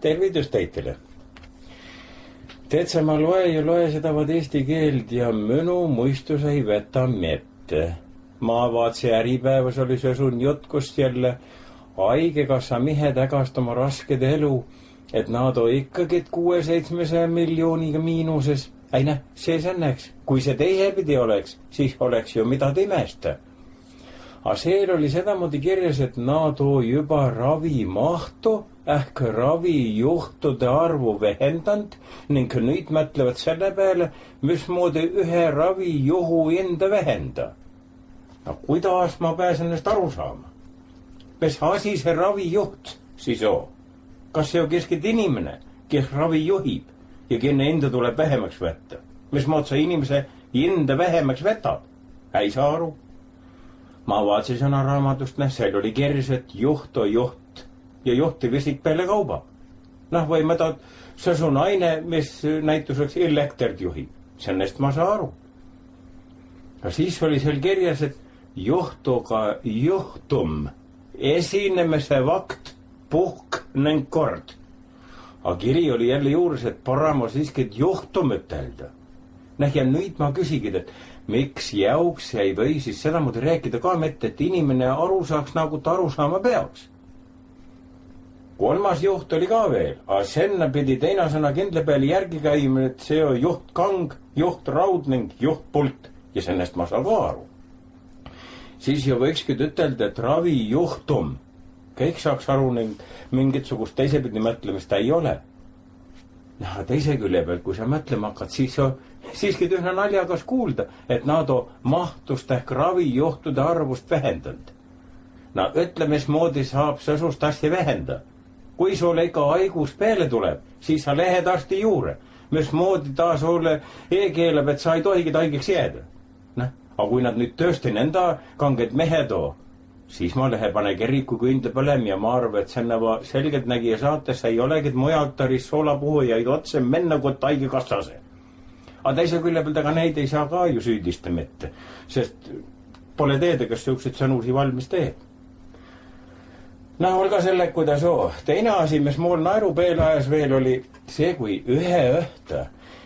Tervitus teitele. Teetsä ma loe seda vaid eesti keeld ja mõnu muistus ei võta mette. Ma vaatsi äripäevas oli sösun jutkust jälle haigekassa mihe tägast oma rasked elu, et nad on ikkagi 600-700 miljooniga miinuses. See õnneks. Kui see teisepidi oleks, siis oleks ju mida imesta. A seal oli sedamoodi kirjas, et nad on juba ravimahtu ehk ravijuhtude arvu vähendanud ning nüüd mõtlevad selle peale, mismoodi ühe ravijuhu enda vähenda. Kuidas ma pääsen neist aru saama? Mis asi see ravijuht siis on? Kas see on keskelt inimene, kes ravi juhib ja kenne enda tuleb vähemaks võtta? Mismood sa inimese enda vähemaks võtab? Ei saa aru. Ma vaatsin sõna raamatust, seal oli kirjas, et juht on juht ja juhti visik peale kauba. Või mõtad, see on naine, mis näituseks elektrit juhib. Sellest ma saa aru. Ja siis oli seal kirjas, et juhtuga juhtum, esinemise vakt, puhk ning kord. Aga kiri oli jälle juures, et parem on siiski juhtum ütelda. Ja nüüd ma küsigid, et miks jauks ei või siis sedamoodi rääkida ka mitte, et inimene aru saaks nagu ta aru saama peaks. Kolmas juht oli ka veel, aga senna pidi teine sõna kindla peale järgi käima, et see on juht kang, juht raud ning juht pult ja sellest ma saan ka aru. Siis ju võikski ütelda, et ravijuhtum. Kõik saaks aru ning mingitsugust teisepidi mõtlemist ei ole. Teise külje peal, kui sa mõtlema hakkad, siis on siiski tühna naljakas kuulda, et nad on mahtust ehk ravijuhtude arvust vähendanud. Ütle, mismoodi saab sõsust asja vähenda. Kui sul ikka haigus peale tuleb, siis sa lähed arsti juure. Mismoodi ta sulle keelab, et sa ei tohigi haigeks jääda. Aga kui nad nüüd tõesti nenda kanged mehed on, siis ma lähe pane keriku künde põlem ja ma arvan, et sennava selgelt nägija saates ei olegi mujalt taris soolapuhujaid otse menne kot haige kassase. Aga teise külje pealt, aga neid ei saa ka ju süüdista mitte, sest pole teada, kas siukseid sõnusi valmis teeb. Olga selle, kuidas on. Teine asi, mis mul naeru peale ajas veel oli see, kui ühe õhta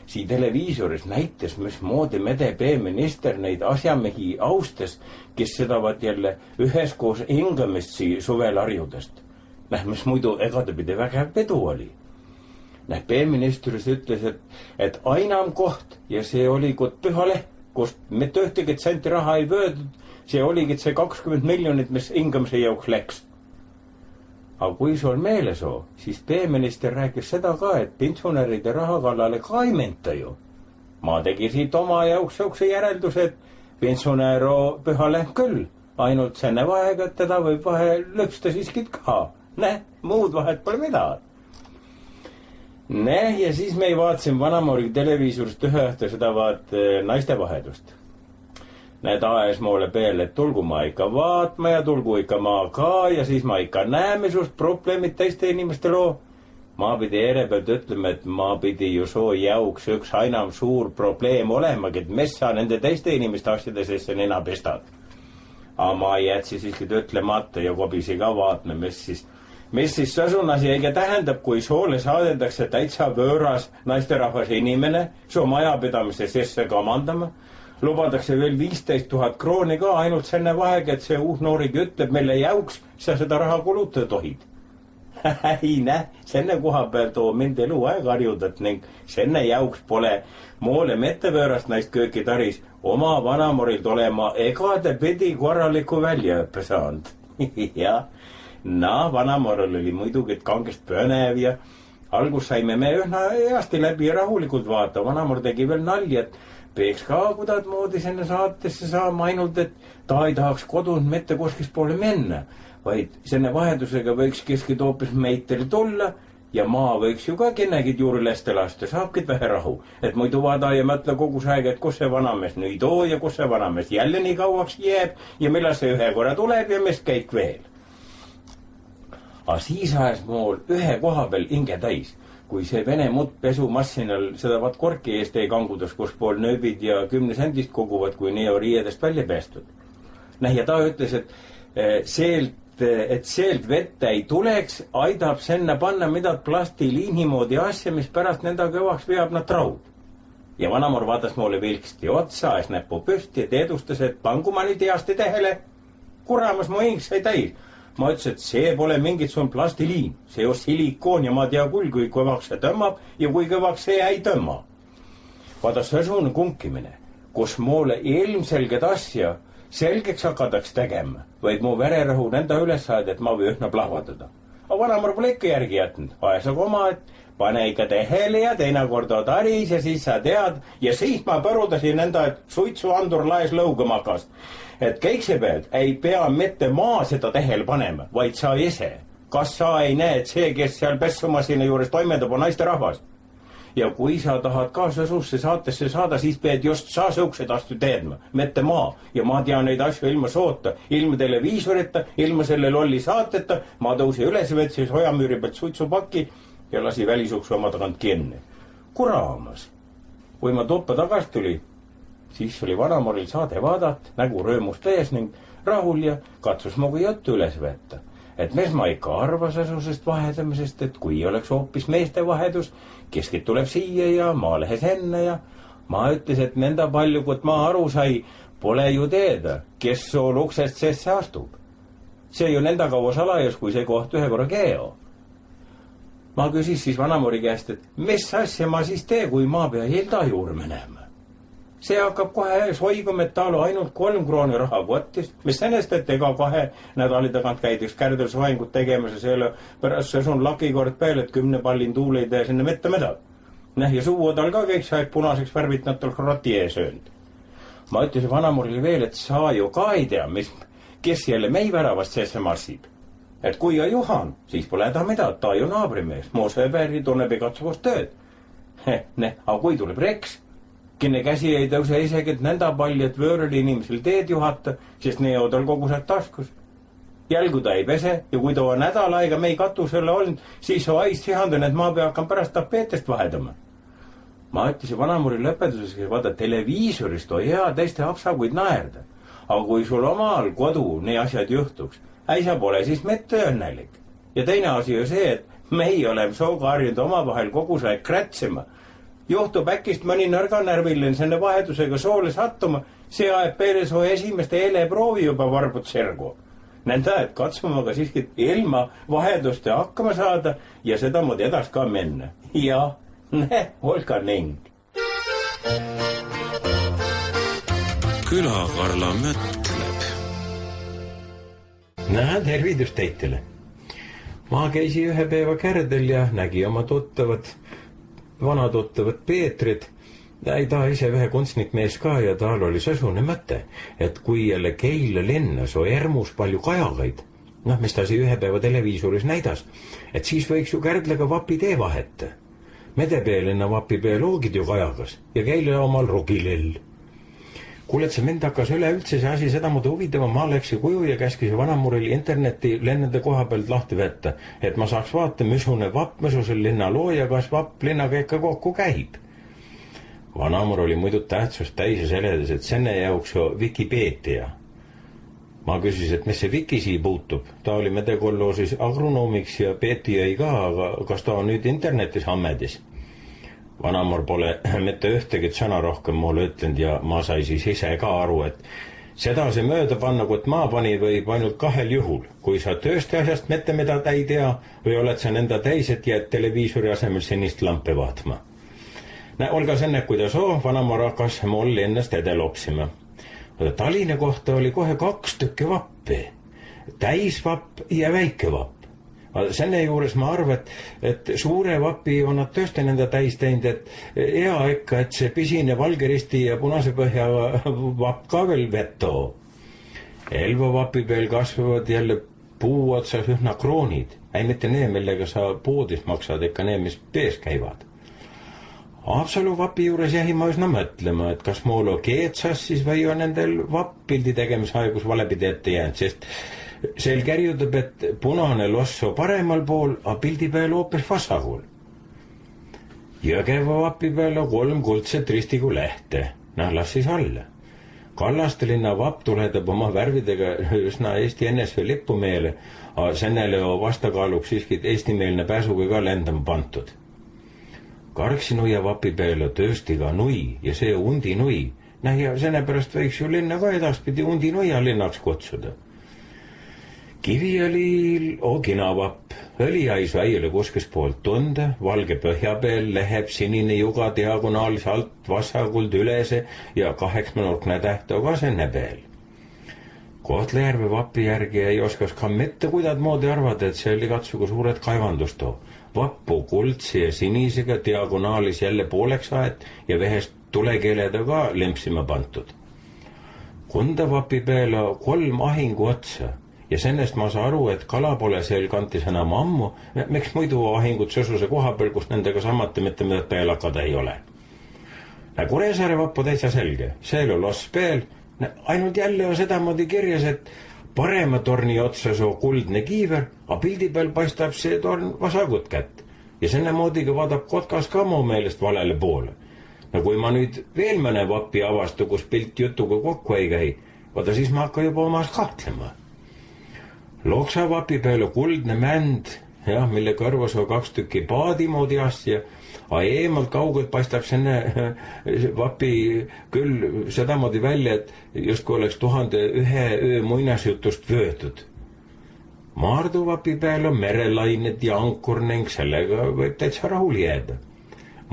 siin televiisoris näitas, mismoodi mede peaminister neid asjamehi austas, kes sedavad jälle üheskoos hingamist suvelarjudest. Mis muidu egadapidi väga pedu oli. Peaministris ütles, et ainam koht ja see oli kot Pühaleht, kust mitte ühtegi senti raha ei võetud, see oligi see 20 miljonit, mis hingamise jauks läks. Aga kui sul meeles on, siis peaminister rääkis seda ka, et pensionäride raha kallale ka ei menta ju. Ma tegi siit oma jauks siukse järelduse, et pensionär on Pühaleht küll, ainult senne vahega, et teda võib vahe lõpsta siiski ka. Muud vahet pole midagi. Ja siis me ei vaatsin Vanamoori televiisurist ühe õhtu seda naiste vahetust. Need ajas mulle peale, et tulgu ma ikka vaatma ja tulgu ikka ma ka ja siis ma ikka näeme sust probleemid teiste inimeste loo. Ma pidi ere pealt ütlema, et ma pidi ju soo jauks üks ainam suur probleem olemagi, et mis sa nende teiste inimeste asjade sisse nina pestad. Aga ma jätsi siiski ütlemata ja kobisi ka vaatme, mis siis sõsunasi eiga tähendab, kui soole saadetakse täitsa võõras naisterahvas inimene soo majapidamise sisse kamandama. Lubadakse veel 15 000 krooni ka ainult senne vahega, et see uus noorigi ütleb, mille jauks sa seda raha kulutada tohid. Senne koha peal too mind elu aeg harjudat ning senne jauks pole moole mettevõõrast naist köökitaris oma Vanamorilt olema egade pidi korraliku väljaõppe saanud. Vanamoril oli muidugi kangest põnev ja algus saime me ühna heasti läbi ja rahulikult vaata. Vanamor tegi veel nalja, et peaks ka kuidagi moodi sinna saatesse saama, ainult et ta ei tahaks kodus mitte kuskis poole minna, vaid selle vahendusega võiks keskid hoopis meiteri tulla ja maa võiks ju ka kennegid juurde leste lasta, saabkid vähe rahu. Et muidu vaada ja mõtle kogu see aeg, et kus see vanamees nüüd on ja kus see vanamees jälle nii kauaks jääb ja millal see ühe korra tuleb ja mis kõik veel. Aga siis ajas mul ühe koha peal hinge täis, kui see Vene muttpesumassinal seda korki eest ei kangudas, kus pool nööbid ja 10 sendist koguvad, kui nii on riiedest välja päästud. Ja ta ütles, et seelt et sealt vette ei tuleks, aidab sinna panna midagi plastiliini moodi asja, mis pärast nenda kõvaks veab nad raud. Ja vanamor vaatas mulle vilksti otsa, ajas näppu püsti ja teedustas, et pangu ma nüüd heasti tähele. Kuramas mu hing sai täis. Ma ütles, et see pole mingit sun plastiliin. See on silikoon ja ma tea küll, kui kõvaks see tõmmab ja kui kõvaks see ei tõmma. Vaata, see on kunkimine, kus mulle ilmselged asja selgeks hakataks tegema, vaid mu vererõhu nõnda üles saada, et ma või ühna plahvatada. Aga vanamor pole ikka järgi jätnud. Ajasaga oma, et pane ikka tehele ja teinekord on taris ja siis sa tead. Ja siis ma põrudasin enda, et suitsuandur laes lõugamakast. Et kõiksepealt ei pea mitte maa seda tehele panema, vaid sa ise. Kas sa ei näe, et see, kes seal pessumasina juures toimendab, on naisterahvas? Ja kui sa tahad kaasasusse saatesse saada, siis pead just sa sõuksed astu teedma, mitte maa. Ja ma tean neid asju ilma soota, ilma televiisorita, ilma selle lolli saateta. Ma tõusi üles võtsis hojamüüri pealt suitsupaki ja lasi välisuksu oma tagant kinni. Kuramas. Kui ma tuppa tagasi tuli, siis oli vanamoril saade vaadat, nägu rõõmust ees ning rahul ja katsus mugu juttu üles võtta. Et mees ma ikka arvas asusest vahetamisest, et kui oleks hoopis meeste vahetus, keskid tuleb siia ja maalehes enne ja ma ütles, et nõnda palju, kui ma aru sai, pole ju teeda, kes sool uksest sesse astub. See ju nõnda kaua salajas, kui see koht ühe korra geo. Ma küsis siis vanamori käest, et mis asja ma siis tee, kui ma pea Hilda juurde minema. See hakkab kohe soiguma, et tal ainult 3 krooni raha kottist, mis sellest, et ega 2 nädali tagant käideks kärdel soengut tegemas ja selle pärast see on lakikord peal, et 10 pallin tuul ei tee sinna mitte midagi. Ja suu tal ka kõik see aeg punaseks värvit nad tal krati ees öönd. Ma ütlesin vanamurile veel, et sa ju ka ei tea, kes jälle mei väravast seesse marsib. Et kui ja Juhan, siis pole ta midagi, ta ju naabrimees, mu sõberi tunneb igatsuvust tööd. Aga kui tuleb Reks, kenne käsi ei tõuse isegi nõnda palju, et võõrali inimesel teed juhata, sest nii on tal kogu sealt taskus. Jälgu ta ei pese ja kui ta on nädal aega mei katusele olnud, siis on ais sihandun, et ma pea hakkan pärast tapeetest vahetama. Ma ütlesin vanamuri lõpetuseks, et vaata televiisorist on hea teiste apsakuid naerda. Aga kui sul omal kodu nii asjad juhtuks, äisa pole siis mitte õnnelik. Ja teine asi on see, et mei oleme sooga harjunud omavahel kogu see krätsima. Juhtub äkist mõni nõrganärviline selle vahetusega soole sattuma, see aeg peale soo esimeste eleproovi juba varbud sergu. Nõnda, et katsume aga siiski ilma vahetuste hakkama saada ja seda moodi edas ka minna. Ja, olka ning. Külakarla mõtleb. Tervidust teitele. Ma käisi ühe päeva kärdel ja nägi oma vanatuttavat Peetrit. Ta ise ühe kunstnikmees ka ja tal oli sõsune mõte, et kui jälle Keila linnas on ermus palju kajagaid, mis ta ühe päeva televiisoris näidas, et siis võiks ju Kärdlega vapi tee vaheta. Medepealinna vapi bioloogid ju kajagas ja Keila omal rugilill. Kuule, et see mind hakkas üleüldse see asi seda muidu huvitama, ma läksin kuju ja käskisin vanamuril interneti lennade koha pealt lahti võtta, et ma saaks vaata, missugune vapp, missugusel linna loo ja kas vapp linnaga ikka kokku käib. Vanamur oli muidu tähtsust täis ja seledas, et senne jaoks ju Wikipedia. Ma küsis, et mis see Wiki siia puutub. Ta oli medekolloosis agronoomiks ja Peeti jäi ka, aga kas ta on nüüd internetis ammedis? Vanamur pole mitte ühtegi sõna rohkem mulle ütlenud ja ma sai siis ise ka aru, et seda see mööda panna, kui ma pani võib ainult 2 juhul, kui sa tööste asjast mitte mida ta ei tea või oled sa nenda täis, et jääd televiisori asemel sinist lampi vaatma. Olga senne, kuidas vanamur hakkas mul ennast edelopsima. Tallinna kohta oli kohe 2 tükki vappi, täisvapp ja väike vapp. Senne juures ma arvan, et suure vapi on nad tõesti nende täis teinud, et hea ikka, et see pisine valgeristi ja punase põhja vapp ka veel veto. Elva vapi peal kasvavad jälle puu otsas ühna kroonid, ei mitte need, millega sa poodis maksad, ikka need, mis pees käivad. Haapsalu vapi juures jäi ma üsna mõtlema, et kas mul on keetsas siis või on nendel vappildi tegemisaegus valepidi ette jäänud, sest seal kärjudab, et punane loss on paremal pool, a pildi peal hoopis vasakul. Jõgeva vapi peal on 3 kuldset ristigu lehte. Las siis alla. Kallastelinna vapp tuledab oma värvidega üsna Eesti NSV lippu meele, aga sennele on vastakaaluks siiski eestimeelne pääsuga ka lendama pantud. Karksinuia vapi peale tööstiga nui ja see undi nui. Ja sennepärast võiks ju linna ka edaspidi Undinuia linnaks kutsuda. Kiviõlil Ogina vapp, õlijais väiele kuskis poolt tunde, valge põhja peal läheb sinine juga diagonaalis alt vassaguld ülese ja 8-nurkne täht ka senne peal. Kohtla-Järve vapi järgi ei oskas ka mitte kuidagmoodi arvada, et see oli katsuga suured kaevandustoo. Vappu kuldse ja sinisega diagonaalis jälle pooleks aet ja vehest tulekeeleda ka lempsima pantud. Kunda vapi peale 3 ahingu otsa ja sennest ma saa aru, et kala pole seal kantis enam ammu, miks muidu ahingud sõsuse koha peal, kus nendega samate mitte mida peal hakada ei ole. Kuressaare vappu täitsa selge, seal on loss peal, ainult jälle on sedamoodi kirjas, et parema torni otsas on kuldne kiiver, a pildi peal paistab see torn vasagut kätt ja sennemoodiga vaadab kotkas ka mu meelest valele poole. Kui ma nüüd veel mõne vapi avastu, kus pilt jutuga kokku ei käi, vaata siis ma hakka juba omas kahtlema. Loksa vapi peale kuldne mänd, mille kõrvas on 2 tükki paadimoodi asja, a eemalt kaugelt paistab senne vapi küll sedamoodi välja, et justkui oleks 1001 öö muinasjutust vöötud. Maardu vapi peale on merelained ja ankur ning sellega võib täitsa rahul jääda.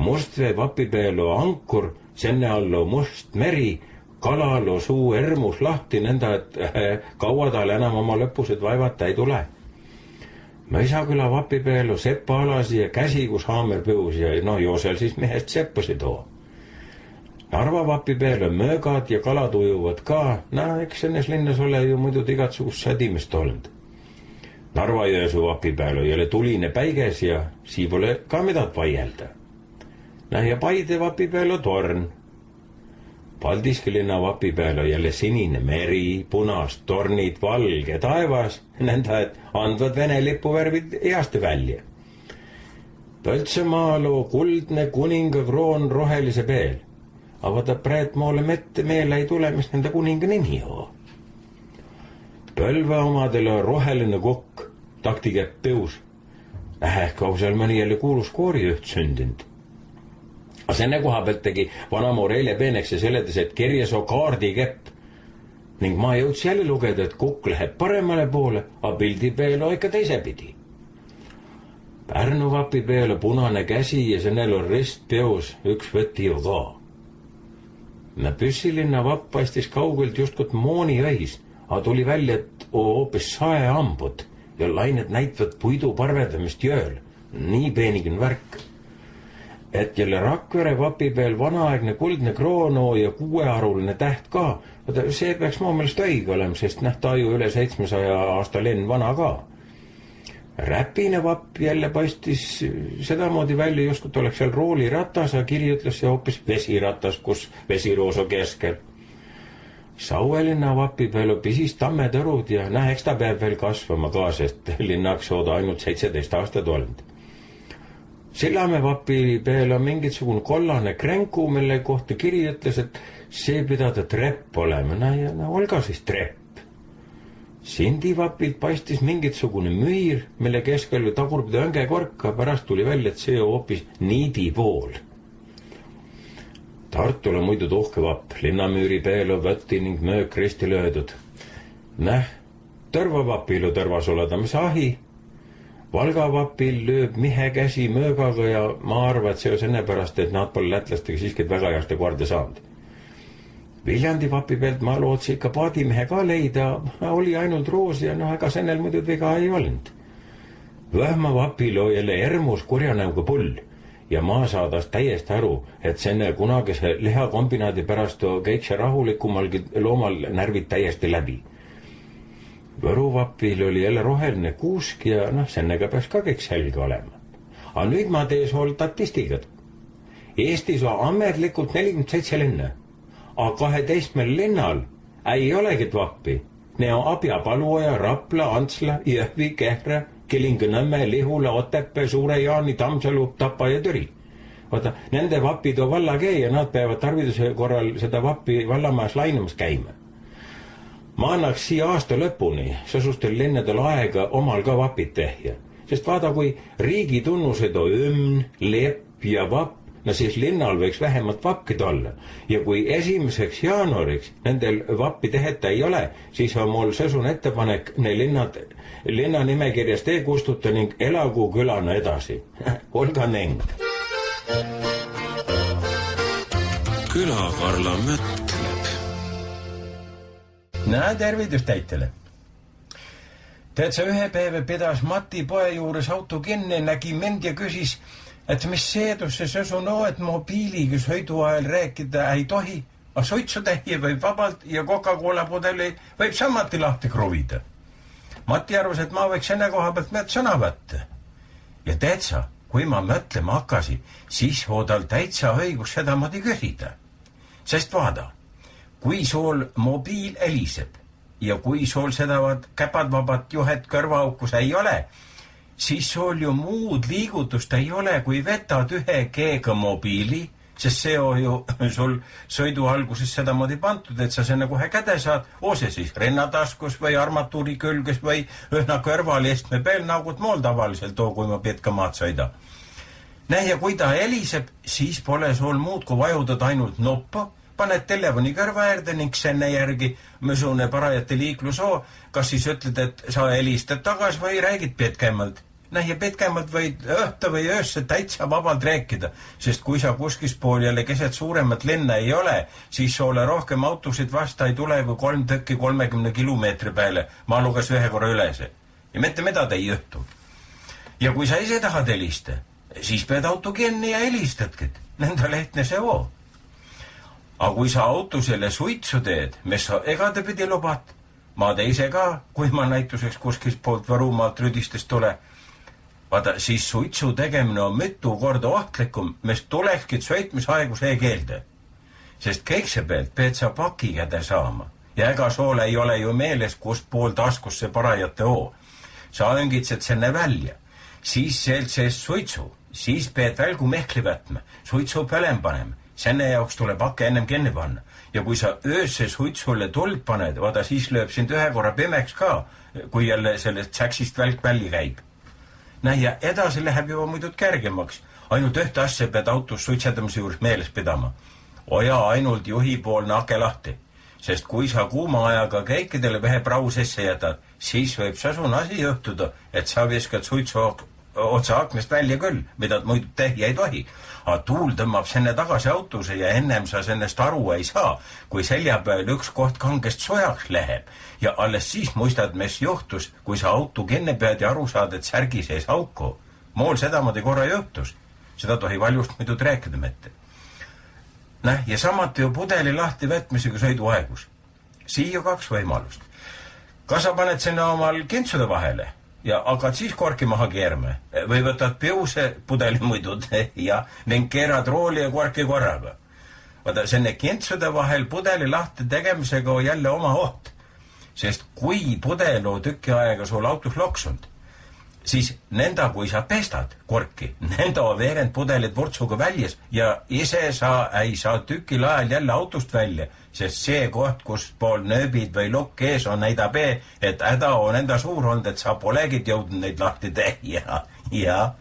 Mustvee vapi peale on ankur, senne all on must meri, kalal on suu ermus lahti, nõnda, et kaua tal enam oma lõpused vaevata ei tule. Mõisaküla vapi peale on sepa alasi ja käsi, kus haamer püus ja joo seal siis mehest seppasid too. Narva vapi peale on möögad ja kalad ujuvad ka, eks ennes linnas ole ju muidu igatsugust sädimist olnud. Narva-Jõesuu vapi peale on jälle tuline päiges ja sii pole ka midagi vaielda. Ja Paide vapi peal on torn. Paldiski linna vapi peal on jälle sinine meri, punast tornid, valge taevas, nõnda, et andvad Vene lipuvärvid heaste välja. Põltsamaal on kuldne kuninga kroon rohelise peel. Avada praet moole mette meele ei tule, mis nende kuninga nimi on. Põlva omadel on roheline kokk, taktikäpp peus. Ehk seal mõni jälle kuulus koorijuht sündinud. Senne koha pealt tegi vanamoor eile peeneks ja seletas, et kirjas on kaardikepp. Ning ma jõudsin jälle lugeda, et kukk läheb paremale poole, a pildi peal on ikka teisepidi. Pärnu vapi peal on punane käsi ja sennel on rist peos, üks võti ju ka. Püssilinna vapp paistis kaugelt justkut mooni õis, a tuli välja, et hoopis saeambud ja lained näitavad puidu parvedamist jööl. Nii peenigin värk. Et jälle Rakvere vapi peal vanaaegne kuldne kroono ja 6-aruline täht ka. See peaks mu meelest õige olema, sest ta ju üle 700 aasta linn vana ka. Räpine vapp jälle paistis sedamoodi välja, justkut oleks seal rooliratas, a kiri ütles see hoopis vesiratas, kus vesirooso keskel. Sauelinna vapi peal on pisis tammetõrud ja eks ta peab veel kasvama ka, sest linnaks ooda ainult 17 aastat olnud. Sillamäe vapi peal on mingisugune kollane kränku, mille kohta kiri ütles, et see pidada trepp olema. Olga siis trepp. Sindi vapilt paistis mingisugune müür, mille keskel tagurpidi õngekorka, pärast tuli välja, et see on hoopis niidi pool. Tartul on muidu tuhke vapp, linnamüüri peal on võtti ning möök risti löödud. Tõrvavapil on tõrvas oladamise ahi. Valga vapil lööb mihe käsi möögaga ja ma arvan, et see on sennepärast, et nad pole lätlastega siiski väga heaste korda saanud. Viljandi vapi pealt ma lootsin ikka paadimehe ka leida, oli ainult roos ja ega sennel muidu viga ei olnud. Võhma vapil on jälle ermus kurjanäuga pull ja ma saadas täiesti aru, et senne kunagise lihakombinaadi pärast kõik see rahulikumalgi loomal närvid täiesti läbi. Võru vapil oli jälle roheline kuusk ja sennega peaks ka kõik selge olema. Aga nüüd ma tees hoolt statistikat. Eestis on ametlikult 47 linna, aga 12 linnal ei olegi vappi. Ne on Abja, Paluoja, Rapla, Antsla, Jõhvi, Kehra, Kilingi-Nõmme, Lihula, Otepää, Suure-Jaani, Tammsalu, Tapa ja Türi. vaata, nende vapid on vallakee ja nad peavad tarviduse korral seda vappi vallamajas lainamas käima. Ma annaks siia aasta lõpuni seesustel linnadel aega omal ka vapid tehja. Sest vaada, kui riigi tunnused on õmn, lepp ja vapp, no siis linnal võiks vähemalt vappid olla. Ja kui 1. jaanuariks nendel vappi teheta ei ole, siis on mul seesun ettepanek ne linna nimekirjast kustuta ning elagu külana edasi. Olga Neng. Külakarla mõtleb. Tervitus täitele. Tead sa, ühe päeva pidas Mati poe juures auto kinni, nägi mind ja küsis, et mis seedus see sõsu no, et mobiiliga sõidu ajal rääkida ei tohi, aga suitsutähje võib vabalt ja Coca-Cola pudeli võib samuti lahti kruvida. Mati arvas, et ma võiks enne koha pealt meelt sõna võtta. Ja tead sa, kui ma mõtlema hakkasin, siis tal täitsa õigus seda moodi küsida. Sest vaada, kui sul mobiil heliseb ja kui sul seda käpadvabat juhet kõrvaaukus ei ole, siis sul ju muud liigutust ei ole, kui vetad ühe keega mobiili, sest see on ju sul sõidu alguses seda moodi pantud, et sa selle kohe käde saad, see siis rinnataskus või armatuuri külges või ühna kõrval istme peal, nagu mool tavaliselt kui ma pitka maad sõida. Ja kui ta heliseb, siis pole sul muud kui vajudad ainult nuppu, paned telefoni kõrva äärde ning senne järgi mõsune parajate liiklusoo, kas siis ütled, et sa helistad tagas või räägid pitkemalt. Ja pitkemalt võid õhta või öösse täitsa vabalt rääkida, sest kui sa kuskis pool jälle keset suuremat linna ei ole, siis sulle rohkem autosid vasta ei tule kui 3 tükki 30 kilomeetri peale. Ma luges ühe korra ülese. Ja mitte midagi ei juhtu. Ja kui sa ise tahad helista, siis pead auto kinni ja helistadki. Nõnda lehtne see oo. Aga kui sa auto selle suitsu teed, mis sa egadepidi lubat, ma teise ka, kui ma näituseks kuskis poolt Võrumaalt rüdistest tule, vaata, siis suitsu tegemine on mitu korda ohtlikum, mis tulekski sõitmishaegus ei keelde. Sest keikse pealt pead sa paki käde saama. Ja ega soole ei ole ju meeles, kust pool taskus see parajate oo. Sa õngitsed senne välja, siis sealt sees suitsu, siis pead välgu mehkli võtma, suitsu pölem panema. Senne jaoks tuleb hakke ennem kinni panna. Ja kui sa öösse suitsule tuld paned, vaata siis lööb sind ühe korra pimeks ka, kui jälle sellest säksist välk välja käib. Ja edasi läheb juba muidud kergemaks. Ainult ühte asja pead autos suitsetamise juures meeles pidama. Oja ainult juhi poolne ake lahti. Sest kui sa kuuma ajaga kõikidele vähe prau sisse jätad, siis võib sasun asi juhtuda, et sa viskad suitsu otsa aknast välja küll, mida muidu tehja ei tohi. Aga tuul tõmbab senne tagasi autose ja ennem sa sennest aru ei saa, kui selja peal üks koht kangest sojaks läheb. Ja alles siis muistad, mis juhtus, kui sa auto kinni pead ja aru saad, et särgi sees auku. Mool sedamodi korra juhtus. Seda tohi valjust muidu rääkida mitte. Ja samuti ju pudeli lahti võtmisega sõiduaegus. Siia 2 võimalust. Kas sa paned sinna omal kintsude vahele ja hakkad siis korki maha keerma või võtad piuse pudeli muidud ja ning keerad rooli ja korki korraga. Vaata, senne kintsude vahel pudeli lahti tegemisega on jälle oma oht. Sest kui pudel on tükki aega sul autos loksunud, siis nenda, kui sa pestad korki, nenda on veerend pudelid vurtsuga väljas ja ise sa ei saa tükil ajal jälle autost välja, sest see koht, kus pool nööbid või lukk ees on näidab et häda on enda suur olnud, et sa polegid jõudnud neid lahti teha. Ja.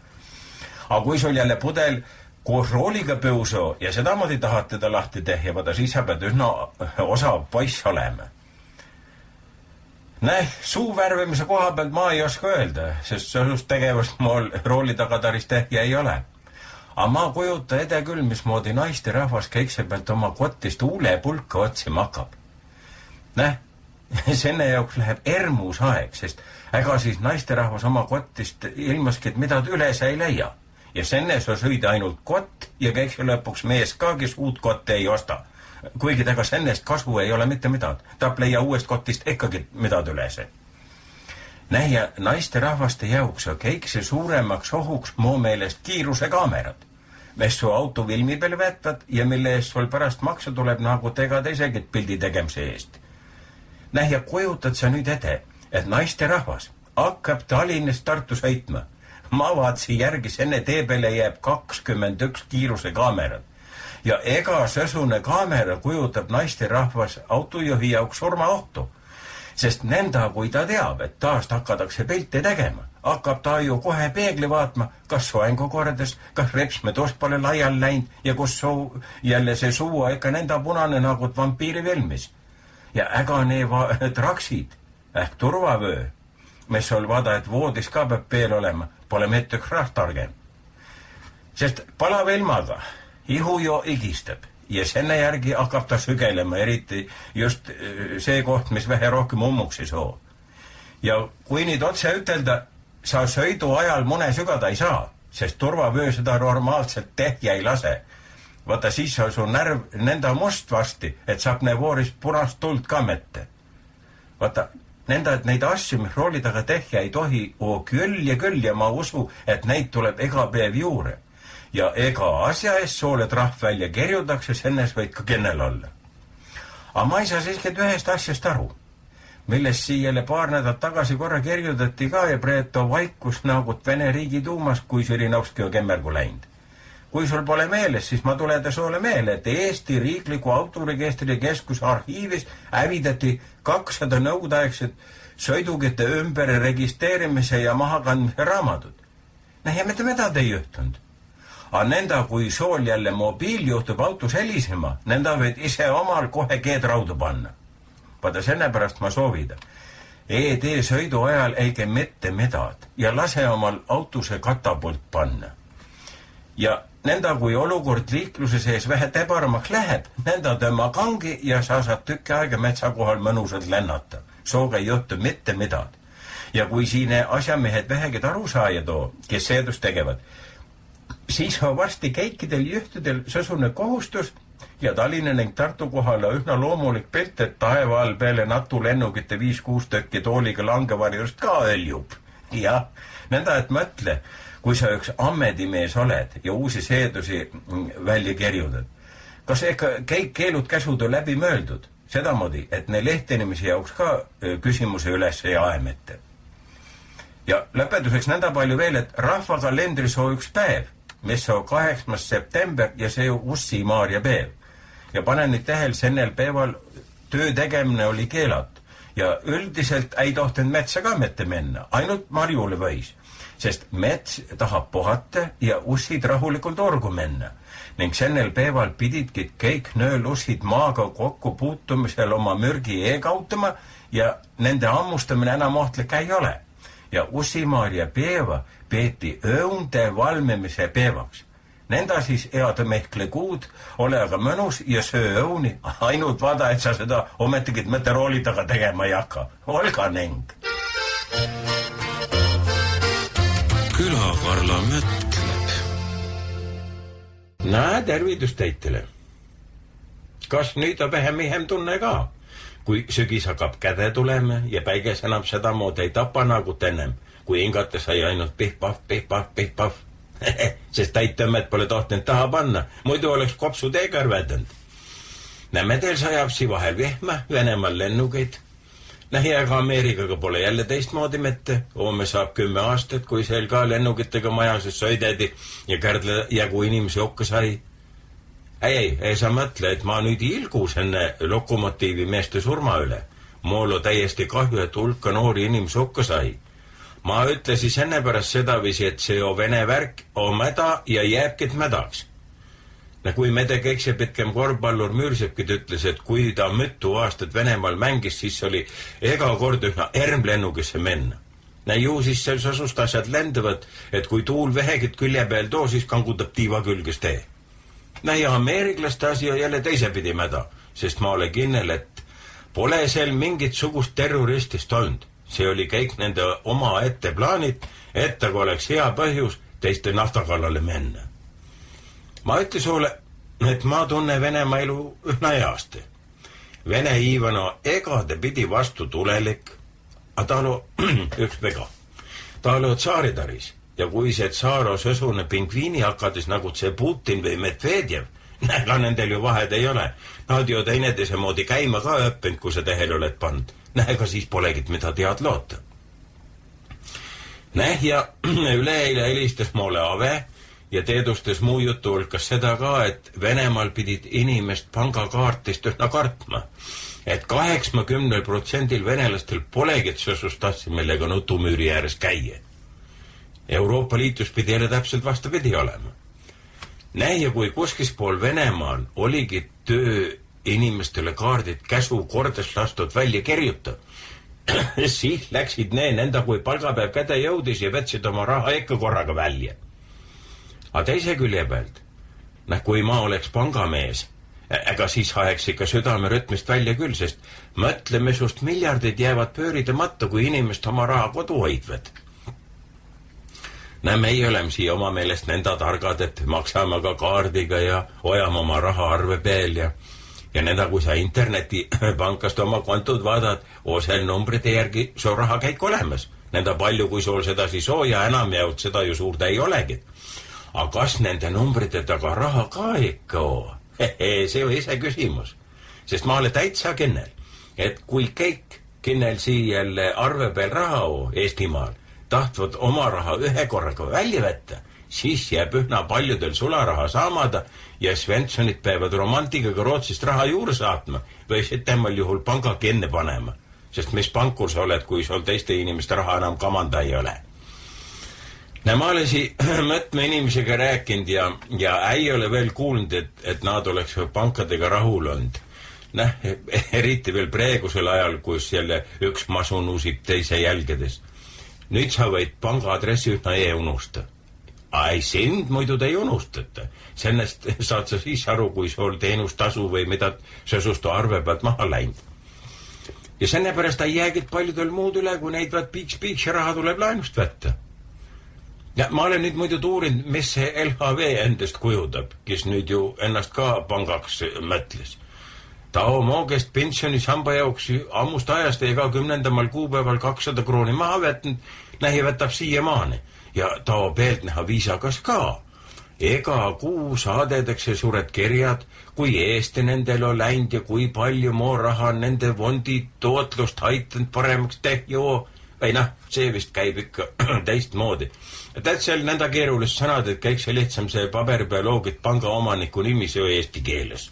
Aga kui sul jälle pudel koos rooliga pöusu ja sedamodi tahad teda lahti teha, vaata siis sa pead üsna osav poiss olema. Suu värvimise koha pealt ma ei oska öelda, sest sõsust tegevust mul rooli tagataris tehja ei ole. Aga ma kujuta ede küll, mismoodi naiste rahvas keikse pealt oma kottist huulepulka otsima hakkab. Senne jaoks läheb ermus aeg, sest ega siis naiste rahvas oma kottist ilmaski, et midagi üles ei leia. Ja senne sa sõida ainult kott ja keikse lõpuks mees ka, kes uut kotte ei osta. Kuigi tega sennest kasu ei ole mitte midagi. Ta leia uuest kottist ikkagi midagi ülese. Ja naiste rahvaste jaoks on keikse suuremaks ohuks muu meelest kiirusekaamerad, mis su auto filmi peale võtvad ja mille eest sul pärast maksa tuleb nagu tega teisegi pildi tegemise eest. Ja kujutad sa nüüd ede, et naiste rahvas hakkab Tallinnast Tartu sõitma ma vaatasin järgi, senne tee peale jääb 21 kiiruse kaamerad. Ja ega sõsune kaamera kujutab naisterahvas autojuhi jaoks surmaohtu. Sest nõnda, kui ta teab, et taast hakatakse pilte tegema, hakkab ta ju kohe peegli vaatma, kas soengu kordes, kas repsmedost pole laial läinud ja kus jälle see suu ikka nõnda punane nagu vampiirifilmis. Ja äga need traksid ehk turvavöö, mis sul vaada, et voodis ka peab veel olema, pole mitte üks targem. Sest palava ilmaga ihu ju igistab ja selle järgi hakkab ta sügelema, eriti just see koht, mis vähe rohkem ummuks ei soo. Ja kui nüüd otse ütelda, sa sõidu ajal mune sügada ei saa, sest turvavöö seda normaalselt tehja ei lase. Vaata, siis on su närv nõnda must vasti, et saab nevooris punast tuld ka mette. Vaata, nõnda, et neid asju, mis rooli taga tehja ei tohi, küll ja ma usu, et neid tuleb ega päev juure. Ja ega asja eest soole trahv välja kerjutakse, sennes võid ka kennel olla. Aga ma ei saa siiski ühest asjast aru, millest siia paar nädalat tagasi korra kerjudati ka ja preeto vaikus nagu Vene riigi tuumas, kui Žirinovski on kemmergu läinud. Kui sul pole meeles, siis ma tuleda soole meele, et Eesti riikliku autoregistri keskus arhiivis hävidati 200 nõudaegset sõidukite ümber registreerimise ja mahakandmise raamatut. Ja mitte midagi ei juhtunud. Aga nõnda, kui sool jälle mobiil juhtub autos helisema, nõnda võid ise omal kohe keedraudu panna. Vaata, sellepärast ma soovida. ED sõidu ajal eige mitte midad ja lase omal autose katapult panna. Ja nõnda, kui olukord liikluse sees vähe tebaramaks läheb, nõnda tõmma kangi ja sa saad tükki aega metsa kohal mõnusalt lennata. Sooga ei juhtu mitte midad. Ja kui siin asjamehed vähegid aru saaja too, kes seedust tegevad, siis on varsti kõikidel juhtudel sõsune kohustus ja Tallinna ning Tartu kohal on üsna loomulik pilt, et taeva all peale NATO lennukite 5-6 tökki tooliga langevarjust ka öljub. Ja nõnda, et mõtle, kui sa üks ammedimees oled ja uusi seedusi välja kerjudad. Kas ikka kõik keelud käsud on läbi mõeldud? Sedamoodi, et ne lehtinimese jaoks ka küsimuse üles ei aemete. Ja lõpetuseks nõnda palju veel, et rahvakalendris on üks päev, mis on 8. september ja see on Ussi Maarja päev. Ja panen nüüd tähel, sennel päeval töö tegemine oli keelat. Ja üldiselt ei tohtinud metsa ka mitte minna, ainult marjule võis. Sest mets tahab puhata ja ussid rahulikult orgu minna. Ning sennel päeval pididki kõik nöölussid maaga kokku puutumisel oma mürgi eekautama ja nende ammustamine enam ohtlik ei ole. Ja Ussi Maarja päeva peeti õunde valmimise päevaks. Nõnda siis eada mehkle kuud, ole aga mõnus ja söö õuni, ainult vaada, et sa seda ometigid mõtte rooli taga tegema ei hakka. Olga ning. Külakarla mõtleb. Näe, tervitus teitele. Kas nüüd on vähem tunne ka? Kui sügis hakkab käde tulema ja päiges enam seda moodi ei tapa nagu ennem, kui hingata sai ainult pihpaf. Sest täittõmmet pole tohtinud taha panna, muidu oleks kopsu teekõrvedanud. Näeme, teil sajab si vahel vihma, Venemaal lennugeid. Lähiaega Ameerikaga pole jälle teistmoodi mitte. Oome saab 10 aastat, kui seal ka lennukitega majases sõidedi ja kärdle jagu inimesi okka sai. Ei sa mõtle, et ma nüüd ilgus enne lokomotiivi meeste surma üle. Mool on täiesti kahju, et hulka noori inimesi okka sai. Ma ütlesin enne pärast sedavisi, et see on vene värk, on mäda ja jääbkid mädaks. Kui mede keksja pitkem korvpallur Müürsepkid ütles, et kui ta mitu aastat Venemaal mängis, siis oli ega kord ühna ermlennugisse minna. Ju siis seal sasust asjad lenduvad, et kui tuul vähegid külje peal too, siis kangutab tiiva külges tee. Ja ameeriklaste asi on jälle teisepidi mäda, sest ma olen kindel, et pole seal mingit sugust terroristist olnud. See oli kõik nende oma ette plaanid, et aga oleks hea põhjus teiste naftakallale minna. Ma ütlen sulle, et ma tunne Venemaa elu üsna heaste. Vene Iivano ega te pidi vastu tulelik, aga ta on üks vega. Ta on tsaaritaris ja kui see tsaar on sõsune pingviini hakades nagu see Putin või Medvedjev, ega nendel ju vahed ei ole. Nad ju teineteise moodi käima ka õppinud, kui sa tähele oled pannud. Ega siis polegid mida tead loota. Ja üleeile helistas mulle Ave ja teedustas muu jutu hulkas seda ka, et Venemaal pidid inimest pangakaartist üsna kartma. Et 80% venelastel polegi sõsustassi, millega nutumüüri ääres käia. Euroopa Liitus pidi jälle täpselt vastupidi olema. Ja kui kuskis pool Venemaal oligi töö inimestele kaardid käsu kordas lastud välja kerjuta, siis läksid nenda, kui palgapäev käde jõudis ja võtsid oma raha ikka korraga välja. Aga teise külje pealt, kui ma oleks pangamees, ega siis haeks ikka südame rütmist välja küll, sest mõtleme sust miljardid jäävad pööridamata, kui inimest oma raha kodu hoidvad. Meie oleme siia oma meelest nenda targad, et maksame ka kaardiga ja hoiame oma raha arve peal ja nenda, kui sa internetipankast oma kontod vaadad, osel numbrite järgi su raha käik olemas. Nenda palju, kui sul seda siis ja enam jäävad, seda ju suurde ei olegi. Aga kas nende numbrite taga raha ka ikka oo? See on ise küsimus. Sest ma olen täitsa kinnel, et kui kõik kinnel siia jälle arve peal raha oo Eestimaal tahtvad oma raha ühe korraga välja võtta, siis jääb ühna paljudel sularaha saamada ja Svenssonid peavad romantikaga Rootsist raha juurde saatma või temal juhul pangagi enne panema. Sest mis pankur sa oled, kui sul teiste inimeste raha enam kamanda ei ole. Ma olen mõtme inimesega rääkinud ja ei ole veel kuulnud, et nad oleks pankadega rahul olnud. Eriti veel praegusel ajal, kus jälle üks masun usib teise jälgedes. Nüüd sa võid panga adressi ühna unusta. Ai, sind muidu te ei unustata. Sellest saad sa siis aru, kui sul teenustasu või mida sõsustu arve pealt maha läinud. Ja sellepärast ei jäägid paljudel muud üle, kui neid võt piiks ja raha tuleb laenust võtta. Ja ma olen nüüd muidu tuurinud, mis see LHV endast kujudab, kes nüüd ju ennast ka pangaks mõtles. Ta oma käest pensionisamba jaoks ammust ajast ega 10. kuupäeval 200 krooni maha võtnud, võtab siiamaani. Ja ta pealt näha viisakas ka. Ega kuu saadedakse suured kirjad, kui Eesti nendel on läinud ja kui palju moo raha nende fondi tootlust aitanud paremaks tehju. Või see vist käib ikka teistmoodi. Et seal nenda keerulist sõnad, et kõik see lihtsam see paberi peal loogid panga omaniku nimis ju eesti keeles.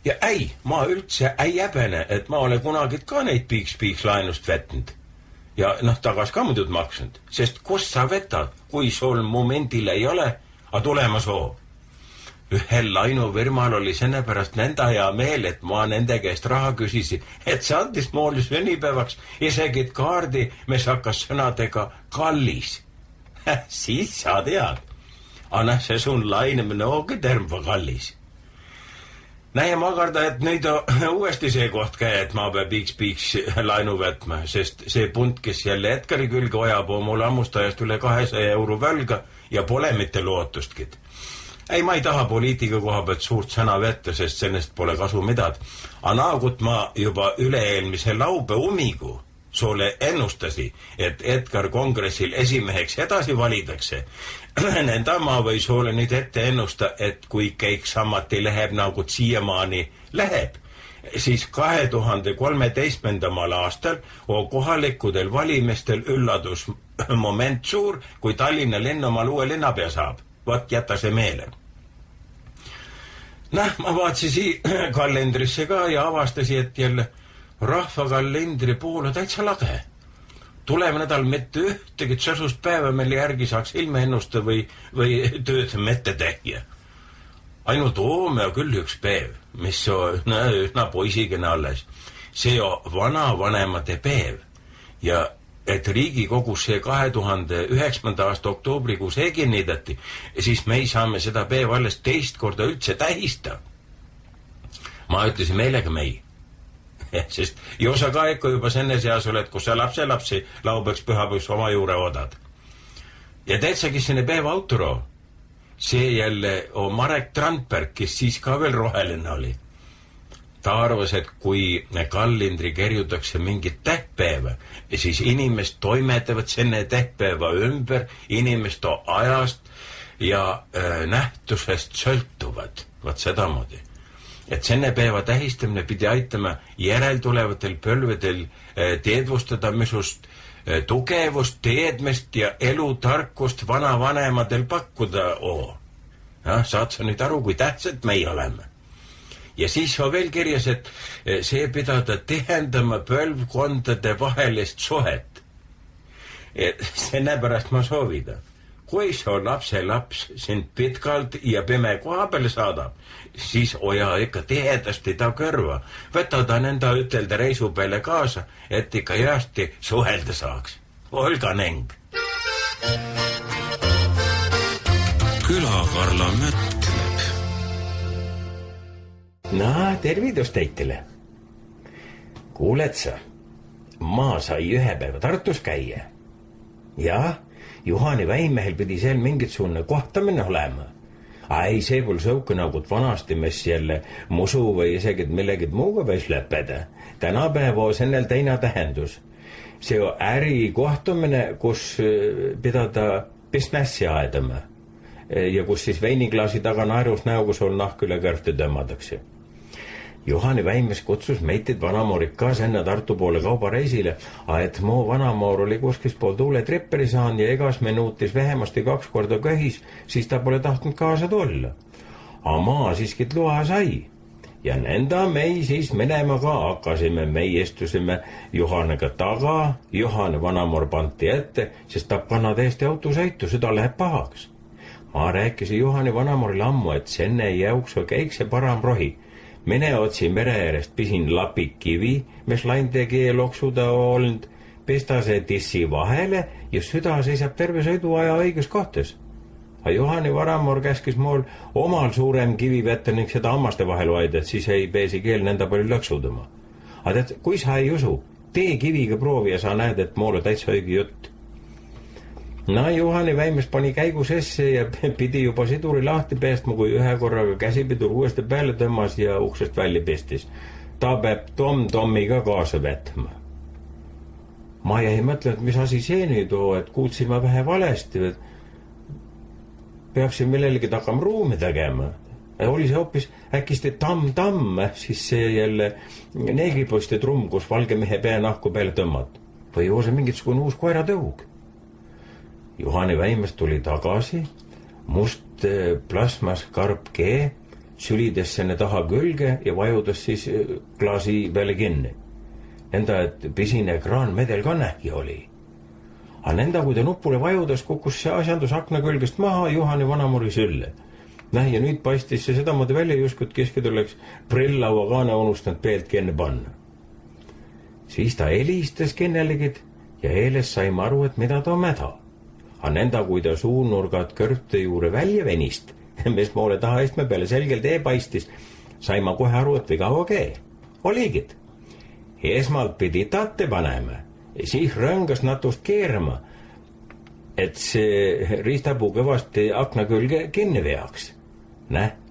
Ja ma üldse ei jäbene, et ma ole kunagi ka neid piiks laenust võtnud. Ja tagas ka muidu maksnud, sest kus sa võtad, kui sul momendil ei ole, aga tulemas oo. Ühel lainufirmal oli sellepärast nenda hea meel, et ma nende käest raha küsisin, et see andis mooli sünnipäevaks isegi kaardi, mis hakkas sõnadega kallis. Siis sa tead. Aga see sun lainemine ongi terva kallis. Ja ma karda, et nüüd uuesti see koht käe, et ma peab piiks lainu võtma, sest see punt, kes jälle Edgari külge hojab, on mul ammustajast üle 200 euro välga ja pole mitte lootustki. Ma ei taha poliitika koha pealt suurt sõna võtta, sest sellest pole kasu midagi. Aga naagut ma juba üle-eelmise laupe umigu sulle ennustasi, et Edgar kongressil esimeheks edasi validakse. Nenda ma või sulle nüüd ette ennusta, et kui kõik sammati läheb nagu siiamaani läheb, siis 2013. aastal on kohalikudel valimistel ülladusmoment suur, kui Tallinna linn omal uue linnapea saab. Võt jäta see meele. Ma vaatasin kalendrisse ka ja avastasin, et jälle rahvakalendri poole täitsa lage. Tuleva nädal mitte ühtegi sõsust päeva meil järgi saaks ilme ennusta või tööd mette tehja. Ainult hoome on küll üks päev, mis on üsna poisigene alles. See on vanavanemate päev ja et Riigikogus see 2009. aasta oktoobrikuus kinnitati, siis me ei saame seda päeva alles teist korda üldse tähista. Ma ütlesin meelega mei. Sest ju sa ka ikka juba senne seas oled, kus sa lapsi laupäevaks pühapäevaks oma juure odad. Ja täitsagi sinne päeva autoro. See jälle on Marek Trandberg, kes siis ka veel roheline oli. Ta arvas, et kui kalendri kerjutakse mingit tähtpäeva, siis inimest toimetavad senne tähtpäeva ümber, inimest ajast ja nähtusest sõltuvad. Vaat sedamoodi. Et senne päeva tähistamine pidi aitama järeltulevatel põlvedel teedvustada, missugust tugevust, teadmist ja elutarkust vanavanemadel pakkuda oo. Saad sa nüüd aru, kui tähtsad meie oleme. Ja siis on veel kirjas, et see pidada tihendama põlvkondade vahelist suhet. Sellepärast ma soovida. Kui su lapselaps sind pitkalt ja pime koha peale saadab, siis oja ikka tihedasti ta kõrva. Võta ta nenda ütelda reisu peale kaasa, et ikka jästi suhelda saaks. Olga Neng. Külakarla mõtleb. Tervidus teitele. Kuuled sa, ma sai ühe päeva Tartus käia. Ja Juhani Väimehel pidi seal mingitsugune kohtamine olema. Ei, see pole sõuke nagu vanasti, mis jälle musu või isegi millegid muuga võis lõppeda. Tänapäeva on sellel teine tähendus. See on ärikohtumine, kus pidada businessi aedama ja kus siis veiniklaasi taga naerus näogu sul nahk üle kõrte tõmmatakse. Juhani Väimes kutsus meitid vanamoorid ka senna Tartu poole kaubareisile, et mu vanamoor oli kuskis pool tuule tripperi saan ja igas minuutis vähemasti 2 korda köhis, siis ta pole tahtnud kaasa tulla. Aga ma siiski loa sai. Ja nenda mei siis minema ka hakkasime, mei istusime Juhanega taga, Juhane vanamoor panti ette, sest ta panna täiesti autosõitu, seda läheb pahaks. Ma rääkisin Juhani vanamoorile ammu, et senne ei jäuksu keikse param rohi. Mene otsi mere äärest pisin lapikivi, mis laintegi loksuda olnud, pesta see tissi vahele ja süda seisab terve sõiduaja õiges kohtas. A Juhani vanamoor käskis mul omal suurem kivi vette ning seda hammaste vahel hoida, et siis ei peesi keel nenda palju lõksudama. Aga tead, kui sa ei usu, tee kiviga proovi ja sa näed, et mul on täitsa õige jutt. Juhani Väimes pani käigu sesse ja pidi juba siduri lahti päästma, kui ühe korraga käsipidur uuesti peale tõmmas ja uksest välja pistis. Ta peab Tom-Tommiga kaasa võtma. Ma jäi mõtlen, et mis asi see nüüd on, et kuulsin ma vähe valesti, et peaksin millelegi hakkama ruumi tegema. Oli see hoopis äkisti tam-tam, siis see jälle neegipoiste trumm, kus valge mehe pea nahku peale tõmmat. Või on see mingisugune uus koeratõug? Juhani Väimes tuli tagasi, must plasmaskarp kee, sülides selle taha külge ja vajudas siis klaasi peale kinni. Nenda, et pisine kraan medel ka nähki oli. Aga nenda, kui ta nupule vajudas, kukkus see asjandus akna külgest maha Juhani vanamori sülle. Ja nüüd paistis see sedamoodi välja juskut, keski tuleks prillaua kaane unustanud peelt kenne panna. Siis ta helistas kenneligid ja eeles saime aru, et mida ta on mäda. Aga nenda, kui ta suunurgad kõrte juure välja venist, mis poole taha istme peale selgelt paistis, sai ma kohe aru, et viga okei. Oligid. Esmalt pidi tatte panema, siis rõngas natust keerama, et see riistapuu kõvasti akna külge kinni veaks.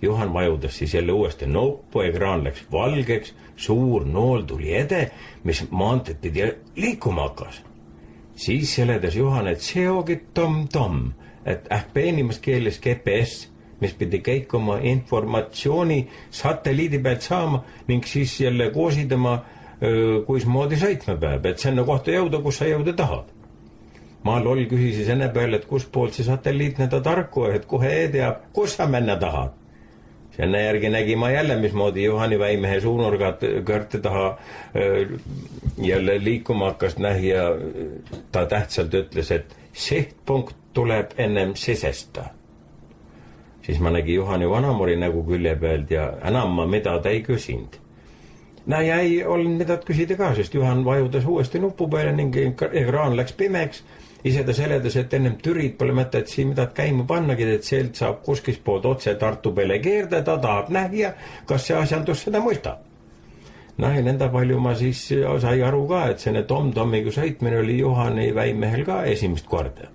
Juhan vajudas siis jälle uuesti noppu, ekraan läks valgeks, suur nool tuli ede, mis maantet pidi liikuma hakkas. Siis seledas Juhan, et see ongi tom-tom, et peenimas keeles GPS, mis pidi kõik oma informatsiooni satelliidi pealt saama ning siis jälle koosidama, kuis moodi sõitma peab, et senne kohta jõuda, kus sa jõuda tahad. Ma loll küsisi enne peale, et kus poolt see satelliit neda tarku, et kohe teab, kus sa männa tahad. Senne järgi nägi ma jälle, mismoodi Juhani Väimehe suunurgad kõrte taha jälle liikuma hakkas ja ta tähtsalt ütles, et sihtpunkt tuleb ennem sisesta. Siis ma nägi Juhani vanamori nägu külje pealt ja enam ma mida ta ei küsinud. Ja ei olnud mida küsida ka, sest Juhan vajudas uuesti nupu peale ning ekraan läks pimeks. Ise ta seledas, et ennem türid pole mõte, et siin midagi käima pannagi, et sealt saab kuskis poolt otse Tartu peale keerda, ta tahab nähja, kas see asjandus seda mõistab. Ja nenda palju ma siis sai aru ka, et selle tom-tomiga sõitmine oli Juhani Väimehel ka esimest korda.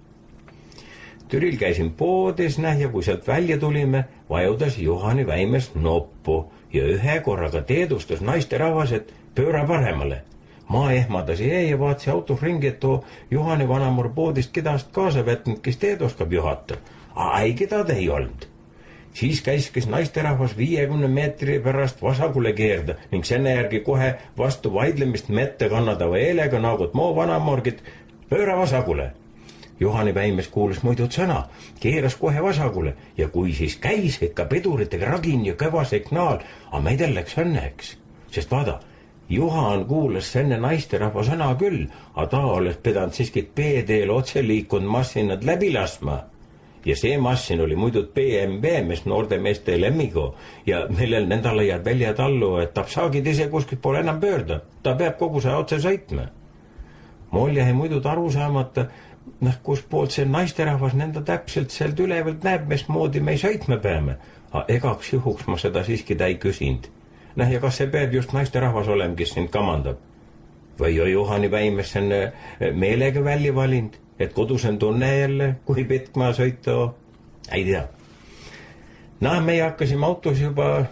Türil käisin poodis ja kui sealt välja tulime, vajudas Juhani Väimes noppu ja ühe korraga teedustas naisterahvas, et pööra paremale. Ma ehmadasi ja vaatsi autos ringi, et too Juhani vanamur poodist kedast kaasa võtnud, kes teed oskab juhata. Ei, keda ta ei olnud. Siis käiskis naisterahvas 50 meetri pärast vasakule keerda ning senne järgi kohe vastu vaidlemist mette kannadava eelega, nagu et moo vanamorgid pööra vasakule. Juhani Väimes kuulis muidu sõna, keeras kohe vasakule ja kui siis käis ikka piduritega ragin ja kõva signaal, aga meidel läks õnneks. Sest vaada, Juhan kuulas enne naisterahva sõna küll, aga ta oleks pidanud siiski B-teel otse liikunud massinad läbi laskma. Ja see massin oli muidu BMW, mis noorte meeste lemmigo ja millel nendal leiad välja tallu, et ta saagid ise kuskilt poole enam pöörda. Ta peab kogu see otse sõitma. Mul jäi muidu aru saamata, kus poolt see naisterahvas nenda täpselt sealt ülevalt näeb, mismoodi me sõitma peame. Aga egaks juhuks ma seda siiski täi küsinud. Ja kas see peab just naisterahvas olema, kes sind kamandab? Või Juhani Väimes on meelega välja valinud, et kodus on tunne jälle, kui pitk ma sõita? Ei tea. Me hakkasime autos juba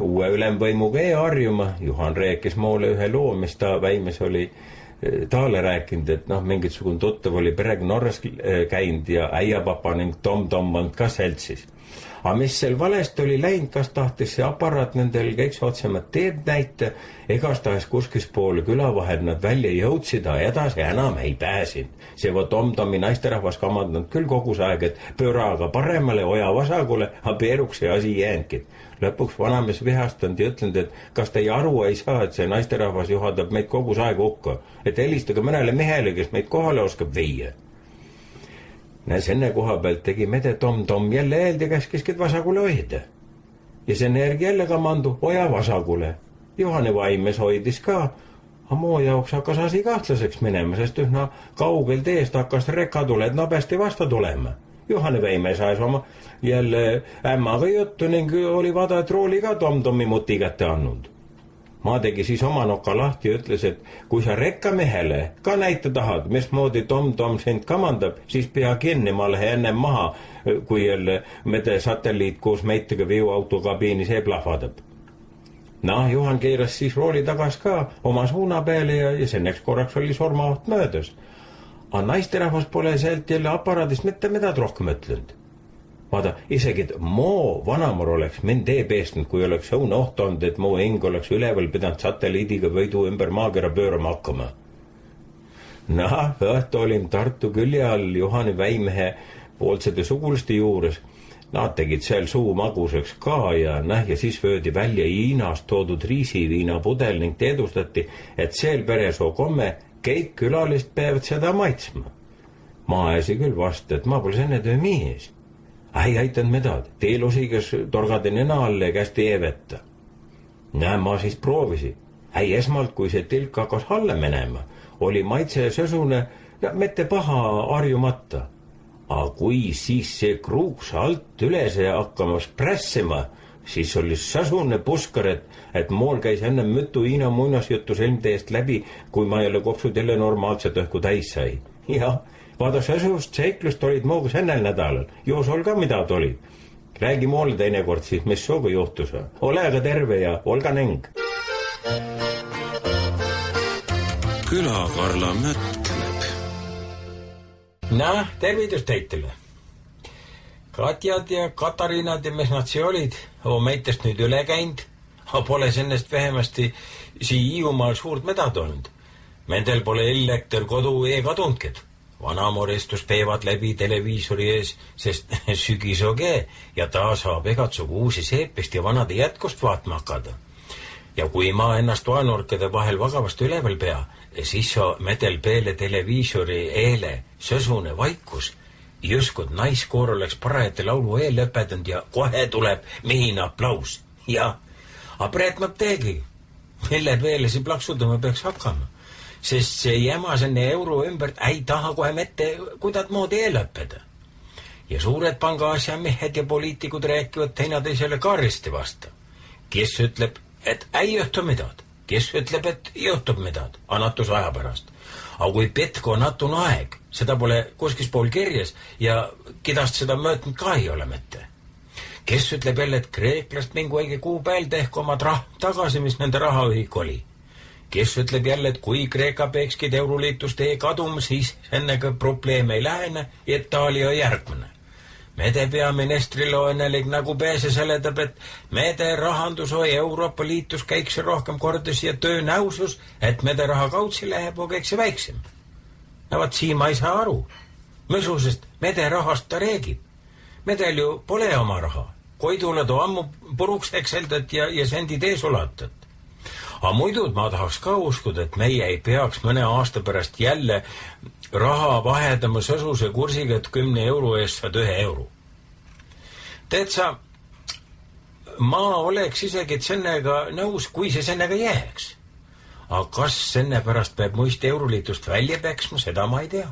uue ülemvõimuga harjuma. Juhan rääkis mulle ühe loo, mis ta Väimes oli taale rääkinud, et mingisugune tuttav oli perega Norras käinud ja äiapapa ning Tom on ka seltsis. Aga mis seal valest oli läinud, kas tahtis see aparaat nendel kõiks otsemad teed näita, egas tahis kuskis pool küla vahel nad välja jõudsid, edasi enam ei pääsinud. See Tomi naisterahvas kamandanud küll kogus aeg, et pööra aga paremale, oja vasakule, aga peeruks see asi jäänkid. Lõpuks vanamees vihastanud ja ütlenud, et kas te aru ei saa, et see naisterahvas juhatab meid kogus aeg hukka, et helistage mõnele mehele, kes meid kohale oskab viia. Senne koha pealt tegi mede Tom jälle eeldi käskiskid vasakule hoida. Ja see energia jälle kamandu oja vasakule. Juhani Väimes hoidis ka, aga muu jaoks hakkas asi kahtlaseks minema, sest üsna kaugel teest hakkas rekatuled nobesti vasta tulema. Juhani Väimes ajas oma jälle ämmaga juttu ning oli vada, et rooli ka Tomi muti kätte andnud. Ma tegi siis oma noka lahti ja ütles, et kui sa rekkamehele ka näita tahad, mismoodi Tom sind kamandab, siis pea kinni, ma lähe ennem maha, kui jälle mede satelliit koos meitega veoauto kabiini see plahvadab. Juhan keeras siis rooli tagas ka oma suuna peale ja senneks korraks oli surmaoht möödas. Aga naisterahvas pole sealt jälle aparaadist mitte midagi rohkem ütlenud. Vaada, isegi moo vanamar oleks mind tee peestnud, kui oleks õune oht olnud, et moo hing oleks üleval pidanud satelliidiga võidu ümber maakera pöörama hakkama. Õhtu olin Tartu külje all Juhani Väimehe poolsete suguliste juures. Nad tegid seal suu maguseks ka ja siis vöödi välja Hiinast toodud riisiviina pudel ning teedustati, et seal peresoo komme kõik külalist peavad seda maitsma. Ma ajasin küll vastu, et ma pole senne töö mees. Ei aitanud midagi, teelusigas torgadin nina alle kästi eevetta. Ma siis proovisin. Esmalt, kui see tilk hakkas halle menema, oli maitse sõsune, mitte paha harjumata. Aga kui siis see kruuks alt üles hakkamas prässima, siis oli sõsune puskar, et mool käis enne mütu Hiina muinasjuttu selmte eest läbi, kui ma jälle kopsud jälle normaalselt õhku täis sai. Jah. Vaada, sõsust seiklust olid moogus ennel nädalal. Joos ol ka midagi olid. Räägi mulle teinekord siis, mis suuga juhtus. Ole aga terve ja olga neng. Külakarla mõtleb. Tervitus teitele. Katjad ja Katariinad ja mis nad see olid, meitest nüüd üle käinud. Pole sennest vähemasti sii Hiiumaal suurt medad olnud. Mendel pole elekter kodu kadundked. Vanamoristus peevad läbi televiisori ees, sest sügis oge ja ta saab egatsugu uusi seepist ja vanade jätkust vaatma hakata. Ja kui ma ennast vaenurkade vahel vagavast üleval pea, siis medel peale televiisori eele sõsune vaikus. Juskud naiskoor oleks parajate laulu eel lõpetanud ja kohe tuleb mehine aplaus. Ja, apretmab teegi, mille peale see plaksudama peaks hakkama. Sest see jämasenne euro ümbert ei taha kohe mitte kuidagi moodi eelõppeda. Ja suured pangaasjamehed ja poliitikud rääkivad teineteisele kaaristi vasta. Kes ütleb, et ei juhtu midagi. Kes ütleb, et juhtub midagi, annatus aja pärast. Aga kui petko natun aeg, seda pole kuskis pool kirjas ja kidast seda möötnud ka ei ole mitte. Kes ütleb jälle, et kreeklast mingu õige kuu peal tehku oma tagasi, mis nende rahaühik oli. Kes ütleb jälle, et kui Kreeka peekskid Euroliitust kaduma, siis ennega probleeme ei lähene, Itaalia järgmine. Mede peaministril on õnnelik nagu pääse seledab, et mede rahandus või Euroopa Liitus käiks rohkem kordas ja töönäusus, et mede raha kautsi läheb, käiks väiksem. no vaat siin ma ei saa aru. Mõsusest mede rahast ta reegib. Medel ju pole oma raha. Koidule too ammu puruks ekseldat ja sendid ees ulatat. Aga muidu ma tahaks ka uskuda, et meie ei peaks mõne aasta pärast jälle raha vahetama sõsuse kursiga, et 10 euro eest saad 1 euro. Teed sa, ma oleks isegi sennega nõus, kui see sennega jääks. Aga kas senne pärast peab muist Euroliitust välja peksma, seda ma ei tea.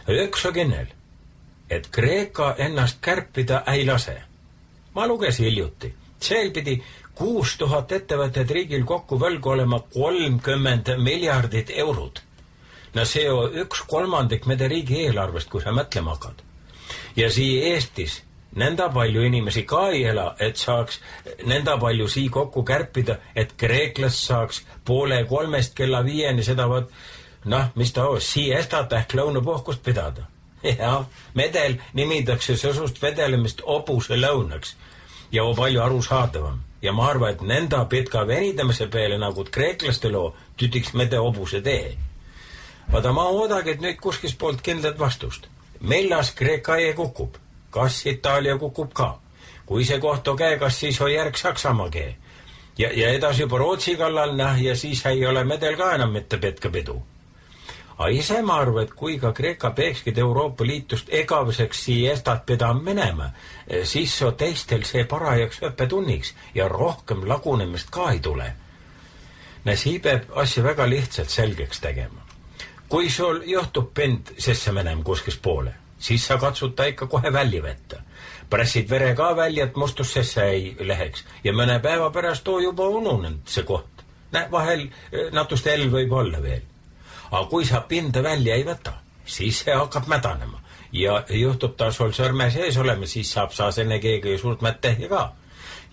Üks on kindel, et Kreeka ennast kärpida ei lase. Ma lugesin hiljuti, seal pidi 6000 ettevõtted riigil kokku võlgu olema 30 miljardit eurot. No see on 1/3 mede riigi eelarvest, kui sa mõtlema hakkad. Ja sii Eestis nõnda palju inimesi ka ei ela, et saaks nõnda palju sii kokku kärpida, et kreeklas saaks 2:30 kella 5 seda mis ta on, siestat ehk lõunapuhkust pidada. Ja, medel nimitakse sõsust vedelemist obuse lõunaks ja on palju arusaadavam. Ja ma arvan, et nõnda pitka venidamise peale nagu kreeklaste loo tütiks mede obuse tee. Vaata, ma oodagi, et nüüd kuskis poolt kindlat vastust. Millas Kreeka kukub? Kas Itaalia kukub ka? Kui see koht on käe, kas siis on järg Saksamaa käe? Ja edasi juba Rootsi kallal ja siis ei ole medel ka enam mitte petka pidu. Aga ise ma arvan, et kui ka Kreeka peekskid Euroopa Liitust egavuseks siestat pidama minema, siis on teistel see parajaks õppetunniks ja rohkem lagunemist ka ei tule. Sii peab asja väga lihtsalt selgeks tegema. Kui sul juhtub pind sesse menem kuskis poole, siis sa katsuta ikka kohe välja võtta. Pressid vere ka välja, et mustus sesse ei läheks ja mõne päeva pärast on juba ununenud see koht. Vahel natust elv võib olla veel. Aga kui sa pinda välja ei võta, siis see hakkab mädanema ja juhtub ta sul sõrme sees olema, siis saab sa senne keegi suurt mättehja ka.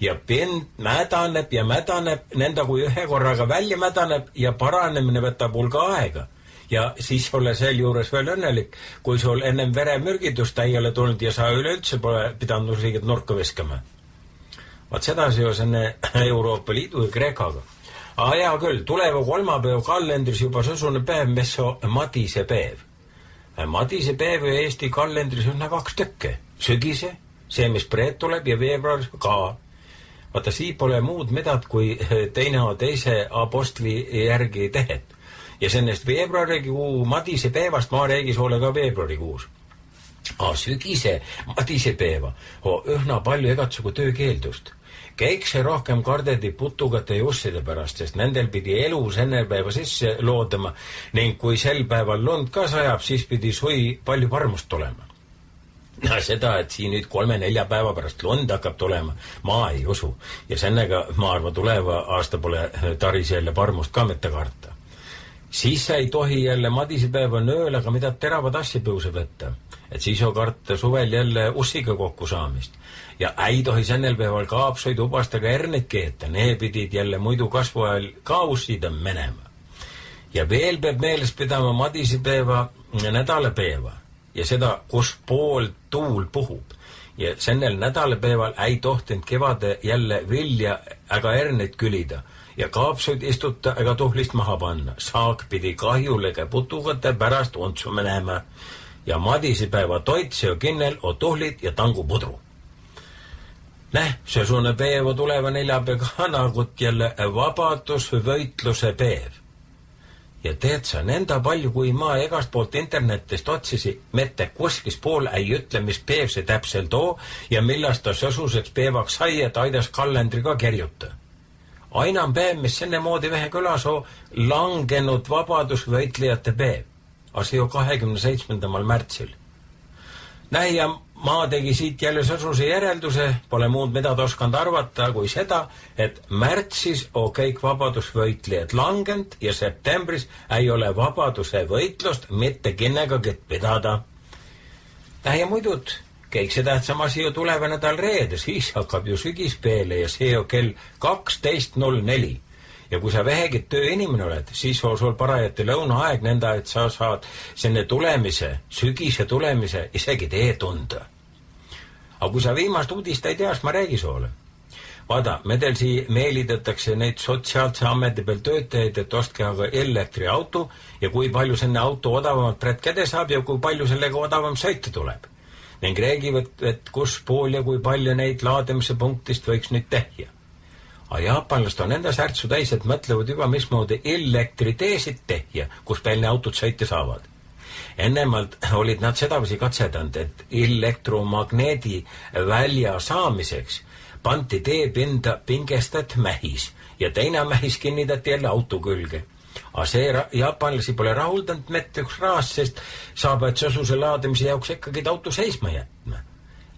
Ja pind mädaneb ja mädaneb, nenda kui ühe korraga välja mädaneb ja paranemine võtab hulga aega. Ja siis ole sel juures veel õnnelik, kui sul ennem veremürgidust ei ole tulnud ja sa üleüldse pole pidanud riigid nurka viskama. Vaat seda seos enne Euroopa Liidu ja Kreekaga. Hea küll, tuleva kolmapäeva kalendris juba sõsune päev, mis on Madise päev. Madise päev ja Eesti kalendris on 2 tükke. Sügise, see mis preet tuleb ja veebruaris ka. Vaata, sii pole muud medad kui teise apostli järgi tehet. Ja sennest veebruarikuu Madise päevast ma räägis ole ka veebruarikuus. Sügise Madise päeva on ühna palju egatsugu töökeeldust. Käikse rohkem kardedi putugate jusside pärast, sest nendel pidi elu senne päeva sisse loodama ning kui sel päeval lund ka sajab, siis pidi sui palju parmust tulema. Seda, et siin nüüd 3-4 päeva pärast lund hakkab tulema, ma ei usu. Ja sennega, ma arvan, tuleva aasta pole taris jälle parmust ka mitte karta. Siis ei tohi jälle Madisepäeva nööl, aga mida teravad asja tõuse võtta. Et siis on karta suvel jälle ussiga kokku saamist. Ja ei tohi sennel päeval kaapsoid ubastaga ernit keeta. Need pidid jälle muidu kasvu ajal ka ussida menema. Ja veel peab meeles pidama Madisepäeva nädalapäeva. Ja seda, kus pool tuul puhub. Ja sennel nädalapäeval ei tohtinud kevade jälle vilja ega ernit külida. Ja kaapsuid istuta ega tuhlist maha panna. Saak pidi kahjulege putugate pärast ontsu menema. Ja Madisepäeva toit see on kinnel, on tuhlid ja tangu pudru. Sõsune päeva tuleva neljapäeva nagut jälle vabadusvõitluse päev. Ja teed sa, nõnda palju, kui ma egast poolt internetist otsisi, mitte kuskis pool ei ütle, mis päev see täpselt on ja millast ta sõsuseks päevaks sai, et aidas kalendri ka kerjuta. Aina on päev, mis senne moodi vähe külas on langenud vabadusvõitlejate päev. Aga see on 27. märtsil. Ja ma tegi siit jälle sõsuse järelduse, pole muud mida toskanud arvata kui seda, et märtsis on kõik vabadusvõitlejad langend ja septembris ei ole vabaduse võitlust mitte kinnegagi pidada. Ja muidud, kõik see tähtsam asi ju tuleva nädal reede, siis hakkab ju sügis peale ja see on kell 12.04. Ja kui sa vähegi tööinimene oled, siis on sul parajati lõunaaeg nõnda, et sa saad senne tulemise, sügise tulemise isegi tee tunda. Aga kui sa viimast uudist ei tea, siis ma räägi sulle. vaada, medelsi meelitatakse neid sotsiaalse ameti peal töötajaid, et ostke aga elektriauto ja kui palju selle auto odavamalt praegu käde saab ja kui palju sellega odavam sõita tuleb. Ning räägivad, et kus pool ja kui palju neid laadimise punktist võiks nüüd tehja. Aga jaapanlast on enda särtsu täis, et mõtlevad juba mismoodi elektriteesid tehja, kus peal ne autod sõita saavad. Ennemalt olid nad sedavasi katsedanud, et elektromagneedi välja saamiseks panti teepinda pingestat mähis ja teine mähis kinnitati jälle auto külge. Aga see jaapanlasi pole rahuldanud mitte üks raas, sest saab, et sõsuse laadimise jaoks ikkagi auto seisma jätma.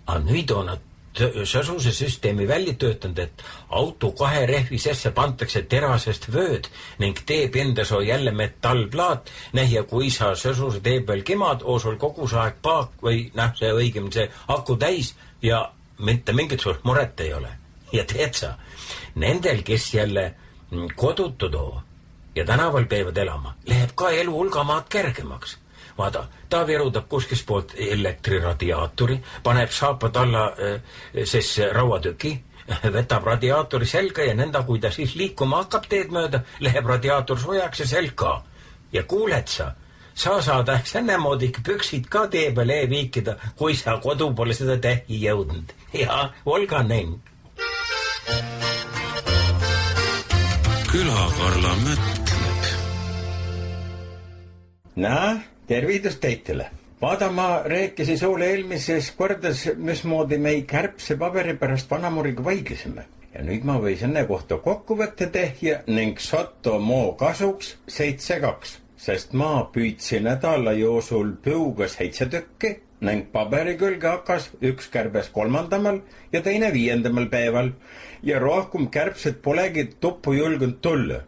Aga nüüd on nad sõsuse süsteemi välja töötanud, et auto 2 rehvi sesse pantakse terasest vööd ning teepindas on jälle metallplaat, ja kui sa sõsuse tee peal kimad, on sul kogu see aeg paak või see õigem see aku täis ja mitte mingit suurt muret ei ole. Ja teed sa, nendel, kes jälle kodutud on ja tänaval peavad elama, läheb ka elu hulgamaad kergemaks. Vaada, ta virutab kuskis poolt elektriradiaatori, paneb saapad alla rauatüki, võtab radiaatori selga ja nõnda, kui ta siis liikuma hakkab teed mööda, läheb radiaator soojaks ja selg ka. Ja kuuled sa saad ähks ennemoodi püksid ka tee peale viikida, kui sa kodu pole seda tähi jõudnud. Ja, olga ning. Küla-Karla mõtleb. Tervitus teitele. Vaada, ma rääkisin sulle eelmises kordas, mismoodi mei kärbse paberi pärast vanamuriga vaidlisime. Ja nüüd ma võis enne kohta kokkuvõtte tehja ning sotto moo kasuks 7-2, sest ma püüdsin nädala joosul põuga 7 tükki ning paberi külge hakkas üks kärbes 3. ja teine 5. päeval ja rohkem kärbsed polegi tuppu julgunud tulla,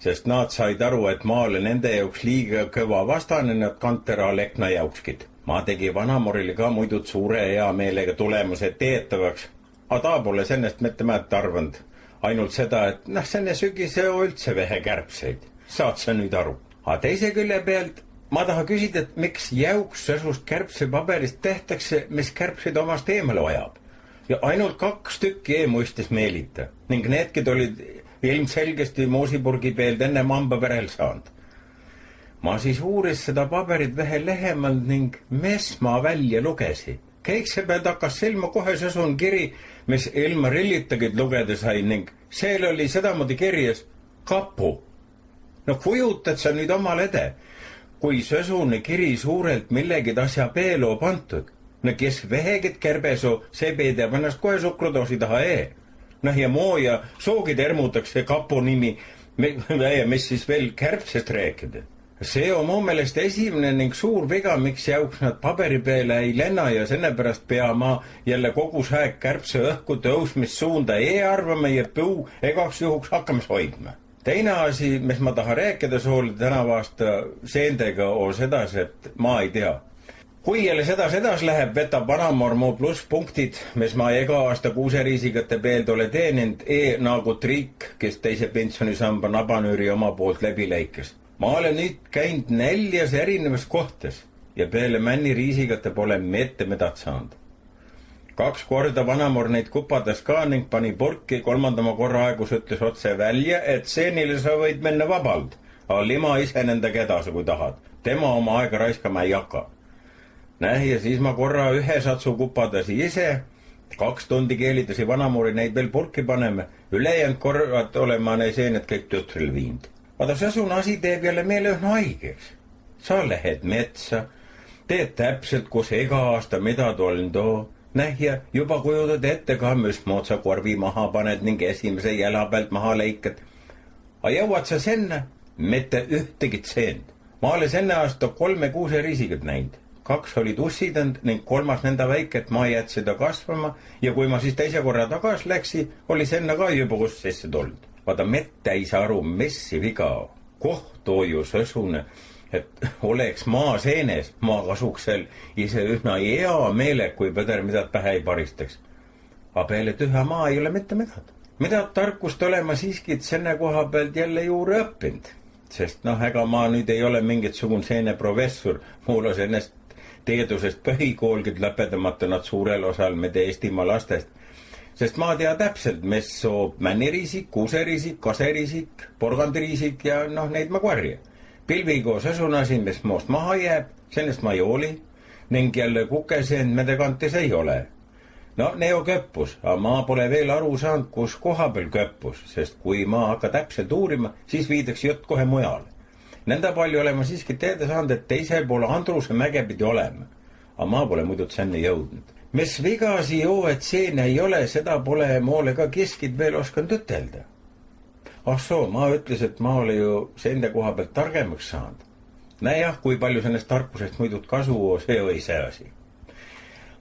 sest nad said aru, et ma olen nende jaoks liiga kõva vastane, nad kantera lekna jaukskid. Ma tegi vanamorile ka muidu suure hea meelega tulemused teetavaks, aga ta pole sellest mitte määrt arvanud. Ainult seda, et senne sügise üldse vähe kärbseid. Saad sa nüüd aru? Aga teise külje pealt ma taha küsida, et miks jauks sõsust kärbse paberist tehtakse, mis kärbseid omast eemale ajab. Ja ainult 2 tükki e-muistis meelita ning needki olid ilmselgesti moosipurgi pealt enne mamba verel saanud. Ma siis uuris seda paberit vähe lehemalt ning mis ma välja lugesi. Keikse pealt hakkas silma kohe sõsun kiri, mis ilma rillitagid lugeda sai ning seal oli sedamoodi kirjas kapu. No kujutad sa nüüd omal ede, kui sõsune kiri suurelt millegid asja peelo pantud. No kes vähegid kärbesu, see peedab ennast kohe sukrudoosi taha ja moo ja soogid ermutakse kapu nimi, mis siis veel kärbsest rääkida. See on mu meelest esimene ning suur viga, miks jauks nad paberi peale ei lenna ja sennepärast pea ma jälle kogu säeg kärbse õhku tõusmissuunda arvama ja põu egaks juhuks hakkamas hoidma. Teine asi, mis ma taha rääkida soole tänavaasta seendega on sedas, et ma ei tea. Kui jälle sedas läheb, vetab vanamor mu plusspunktid, mis ma ega aasta kuuseriisigate pealt ole teeninud nagu triik, kes teise pensionisamba nabanüüri oma poolt läbi läikes. Ma olen nüüd käinud 4 erinevas kohtas ja peale männi riisigate pole mitte midagi saanud. 2 korda vanamor neid kupadas ka ning pani purki, 3. korra aegus ütles otse välja, et seenile sa võid minna vabalt, aga lima ise nendega edasi, kui tahad. Tema oma aega raiskama ei hakka. Ja siis ma korra 1 satsu kupadasi ise, 2 tundi keelitasi vanamuri neid veel purki paneme, ülejäänud korrad olema neid seened kõik tütril viinud. Vaata, sõsun asi teeb jälle meele ühna haigeks. Sa lähed metsa, teed täpselt, kus ega aasta mida toln too, ja juba kujutad ette ka, mismood sa korvi maha paned ning esimese jala pealt maha leikad. Aga jõuad sa senne, mitte ühtegi tseend. Ma olen senne aasta 3 kuuseriisigat näinud. 2 olid ussidanud ning 3. nenda väike, et ma jätsin seda kasvama ja kui ma siis teise korra tagas läksi, oli senne ka juba kus sisse tulnud. Vaata, mitte ei saa aru, messi viga. Kohtu sõsune, et oleks maa seenes, ma kasuks seal ise ühna hea meele, kui põder midagi pähe ei paristaks. Aga peale tüha maa ei ole mitte midagi. Midagi tarkust olema siiski senne koha pealt jälle juurde õppinud. Sest ega ma nüüd ei ole mingitsugun seene professor, mul on ennast teedusest põhikoolgid lõpetamata nad suurel osal mede Eestimaa lastest. Sest ma tea täpselt, mis soob männiriisik, kuuseriisik, kaseriisik, porgandiriisik ja neid ma kvarja. Pilviga sõsunasin, mis moost maha jääb, sellest ma ei hooli, ning jälle kukeseendmede kantis ei ole. Neo köppus, aga ma pole veel aru saanud, kus koha peal köppus, sest kui ma hakka täpselt uurima, siis viidaks jutt kohe mujale. Nõnda palju olen ma siiski teada saanud, et teisel poole Andruse mäge pidi olema, aga ma pole muidu senne jõudnud. Mis vigasi joo, et seene ei ole, seda pole moole ka keskid veel osanud ütelda. Soo, ma ütles, et ma ole ju seende koha pealt targemaks saanud. Näjah, kui palju sellest tarkusest muidud kasu, see või see asi.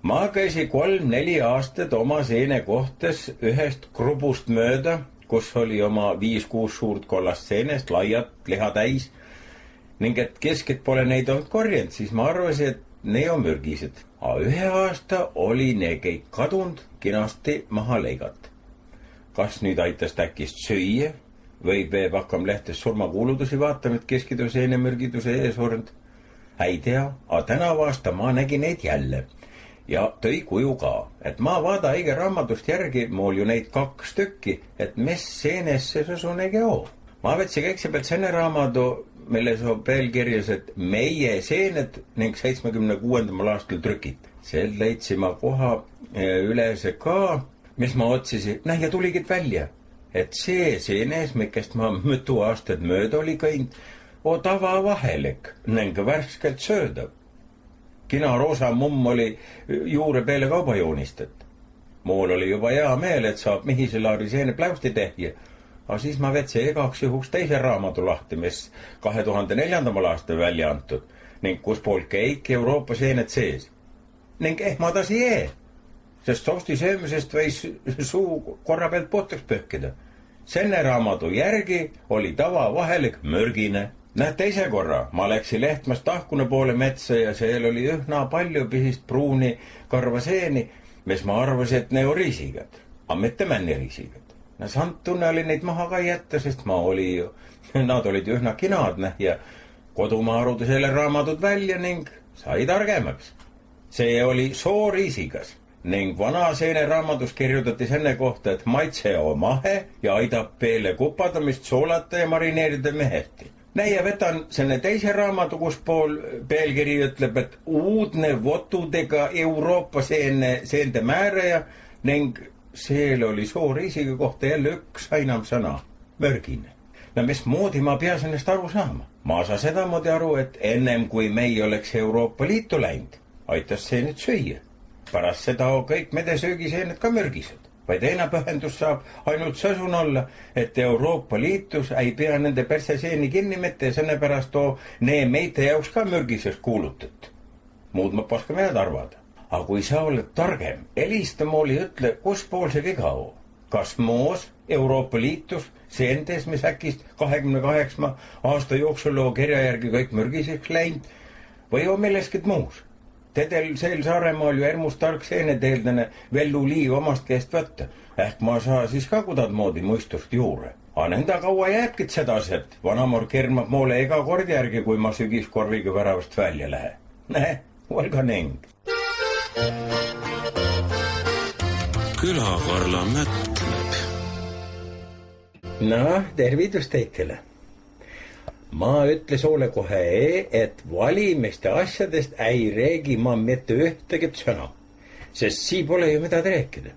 Ma käisi 3-4 aastat oma seene kohtes ühest krubust mööda, kus oli oma 5-6 suurt kollast seenest, laiad, liha täis, ning et keskid pole neid olnud korjend, siis ma arvasin, et ne on mürgised. Aga 1 aasta oli ne kõik kadunud, kinasti maha leigat. Kas nüüd aitas äkist süüa või peab hakkam lehtes surmakuulutusi vaatama, et keskidu seene mürgiduse ees olnud? Ei tea, aga tänavu aasta ma nägin neid jälle. Ja tõi kuju ka, et ma vaada õige raamatust järgi, mul ju neid 2 tükki, et mis seenes see sõsunegi oo. Ma võtsi kõigepealt selle raamatu, milles on pealkirjas, et meie seened ning 76. aastal trükid. Sel leidsi ma koha ülese ka, mis ma otsisin, ja tuligid välja, et see seenes, mikest ma mitu aastat mööda oli käinud, on tavavahelik ning värskelt söödav. Kina roosa mumm oli juure peale kauba joonistat. Mul oli juba hea meel, et saab mihiselaari seene pläusti tehja. Aga siis ma vetsi igaks juhuks teise raamatu lahti, mis 2004. aastal välja antud, ning kus pool kõik Euroopa seened sees. Ning ma tasi sest sosti söömisest võis suu korra pealt puhtaks pöhkida. Senne raamatu järgi oli tavavahelik mürgine. Teise korra ma läksin Lehtmast Tahkune poole metsa ja seal oli ühna palju pisist pruuni karvaseeni, mis ma arvasin, et ne on riisigad, aga mitte männiriisigad. Sant tunne oli neid maha ka jätta, sest ma oli ju, nad olid ühna kinad ja kodumaa aruda selle raamatut välja ning sai targemaks. See oli sooriisigas ning vana seene raamatus kirjutati selle kohta, et maitse on mahe ja aidab peale kupadamist soolata ja marineerida meheti. Ja vetan selle teise raamatu, kus pool pealkiri ütleb, et uudne votudega Euroopa seende määraja ning seal oli sooriisiga kohta jälle üks ainam sõna, mörgine. Mismoodi ma pea sellest aru saama? Ma saa sedamoodi aru, et ennem kui mei oleks Euroopa Liitu läinud, aitas seened süüa. Pärast seda kõik medesöögiseened ka mürgised. Vaid eina pühendus saab ainult sõsun olla, et Euroopa Liitus ei pea nende perseseeni kinni mitte ja selle pärast nee meite jaoks ka mürgiseks kuulutat. Muud ma paska mehed arvada. Aga kui sa oled targem, helista mooli ütle, kus pool see viga on. Kas moos Euroopa Liitus seendes, mis äkist 28 aasta jooksul on kirja järgi kõik mürgiseks läinud, või on milleskid muus? Tedel sel Saaremaal ju ermus tark seeneteeldane Vellu Lii omast käest võtta. Ehk ma saa siis ka kudad moodi muistust juure. Aga nenda kaua jääbkid sedas, et vanamor kermab moole ega kord järgi, kui ma sügiskorviga väravast välja lähe. Olga ning. Külakarla mõtleb. Tervitus teikele. Ma ütles ole kohe et valimiste asjadest ei räägi ma mitte ühtegit sõna, sest sii pole ju midagi rääkida.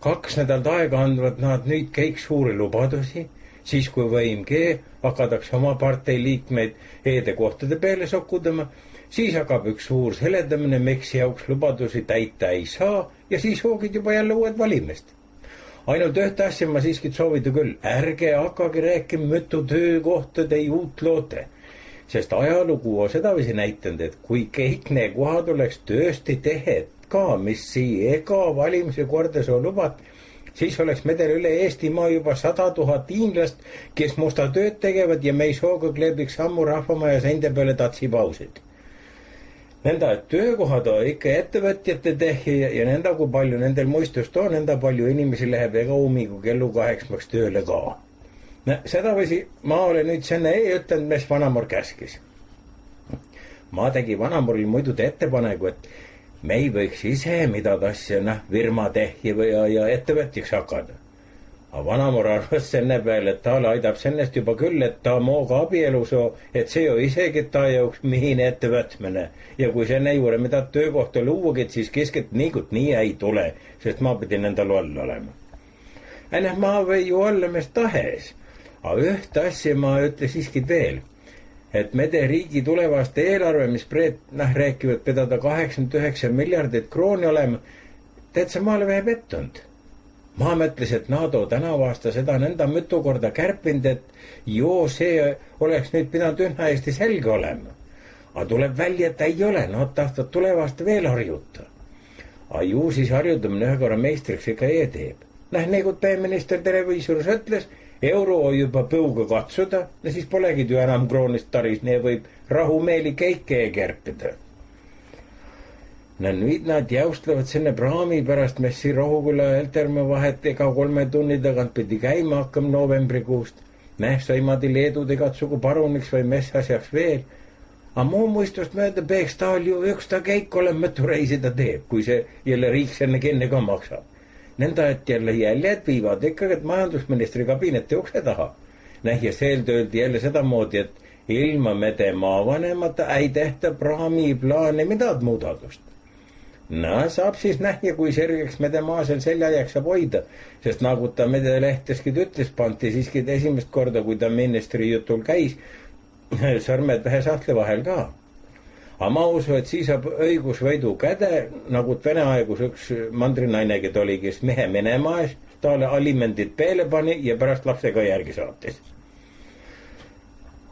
2 nädalat aega andvad nad nüüd kõik suuri lubadusi, siis kui võimgi hakatakse oma partei liikmeid eedekohtade peale sokkudama, siis hakkab üks suur seledamine, miks jaoks lubadusi täita ei saa ja siis hoogid juba jälle uued valimist. Ainult ühte asja ma siiski soovida küll, ärge hakkagi rääkima mitu töökohtade ei uut loote, sest ajalugu on sedavisi näitanud, et kui kõik need kohad oleks töösti tehed ka, mis sii ega valimise kordas on lubat, siis oleks medel üle Eestimaa juba 100 000 hiinlast, kes musta tööd tegevad ja me ei sooga kleebiks sammu rahvamaja seinte peale tatsipausid. Nõnda, et töökohad on ikka ettevõtjate tehi ja nõnda, kui palju nendel muistust on, nõnda palju inimesi läheb ega ummigu kellu 8 tööle ka. Sedavisi ma olen nüüd senne ütlenud, mis vanamor käskis. Ma tegi vanamoril muidu ettepaneku, et me ei võiks ise midagi asja, firma tehja või ja ettevõtjaks hakata. Aga vanamor arvas selle peale, et talle aidab sellest juba küll, et ta mooga abielus, et see ju isegi ta jõuks mihin ettevõtmine. Ja kui selle juurde mida töökohta luuagi, siis keskelt nii ei tule, sest ma pidin endal all olema. Ma või ju olla mis tahes. Aga ühte asja ma ütlen siiski veel, et mede riigi tulevast eelarve, mis rääkivad pidada 89 miljardit krooni olema, täitsa maale vähe pettunud. Ma mõtles, et NATO tänavaasta seda nõnda mitu korda kärpinud, et joo, see oleks nüüd pidanud ühna Eesti selge olema. Aga tuleb välja, et ei ole, nad tahtvad tulevast veel harjuta. Aga ju siis harjutamine ühe korra meistriks ikka teeb. Nagu peaminister televiisoris ütles, euro on juba põuga katsuda, ja siis polegi ju enam kroonist taris, nii võib rahumeeli käike kärpida. Nüüd nad jäustlevad selle praami pärast messi Rohuküla Heltermaa vahet ega 3 tunni tagant pidi käima hakkam novembrikuust. Saimadi Leedud katsugu paruniks või mess asjaks veel. Aga muu muistust mööda peaks taal ju üks ta käik olema, mitu reisi ta teeb, kui see jälle riik selle kinni ka maksab. Nõnda, et jälle viivad ikkagi, et majandusministri kabineti ukse taha. Ja sealt öeldi jälle sedamoodi, et ilma mede maavanemata ei tehta praami plaani midagi muudatust. Saab siis näha, kui sergeks mede maasel selja jaksab hoida, sest nagu ta mede lehteski ütles, panti siiski esimest korda, kui ta ministri jutul käis, sõrmed vähe sahtle vahel ka. Aga ma usu, et siis saab õigusvõidu käde, nagu Vene aegus üks mandrinainegi oli, kes mehe minema ees, talle alimendid peale pani ja pärast lapsega järgi saatis.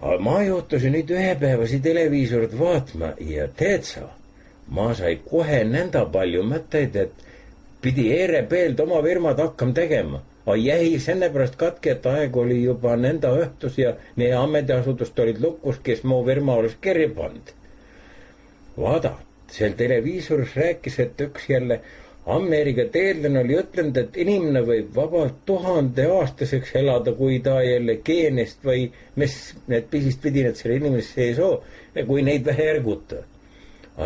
Aga ma juhtusin nüüd ühe päevasi televiisorit vaatma ja teed sa, ma sai kohe nõnda palju mõtteid, et pidi ERP-lt oma firmad hakkam tegema. Aga jäi sellepärast katki, et aeg oli juba nõnda õhtus ja meie ametiasutust olid lukus, kes mu firma oleks kirja pand. Vaada, seal televiisoris rääkis, et üks jälle Ameerika teadlane oli ütlenud, et inimene võib vabalt 1000 aastaseks elada, kui ta jälle geenist või mis need pisist vidinad selle inimese sees on, kui neid vähe erguta.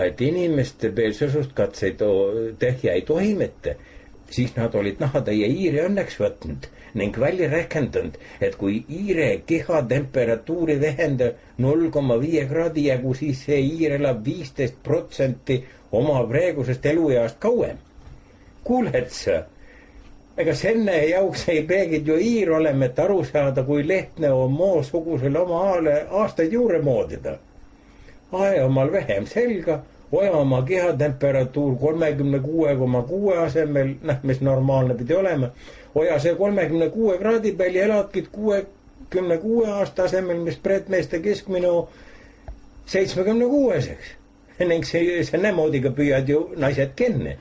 Et inimeste peal sõsust katseid tehja ei tohi mitte, siis nad olid täie iire õnneks võtnud ning välja rehkendanud, et kui iire keha temperatuuri vähenda 0,5 kraadi jagu, siis see iir elab 15% oma praegusest elueast kauem. Kuuled sa? Ega selle jauks ei peegid ju iir olema, et aru saada, kui lehtne on moosugusel oma aastaid juure moodida. Aja omal vähem selga, hoia oma kehatemperatuur 36,6 asemel, mis normaalne pidi olema, hoia see 36 kraadi peal ja eladkid 66 aasta asemel, mis preetmeeste keskmine 76-seks. Ning selle moodiga püüad ju naised kenne.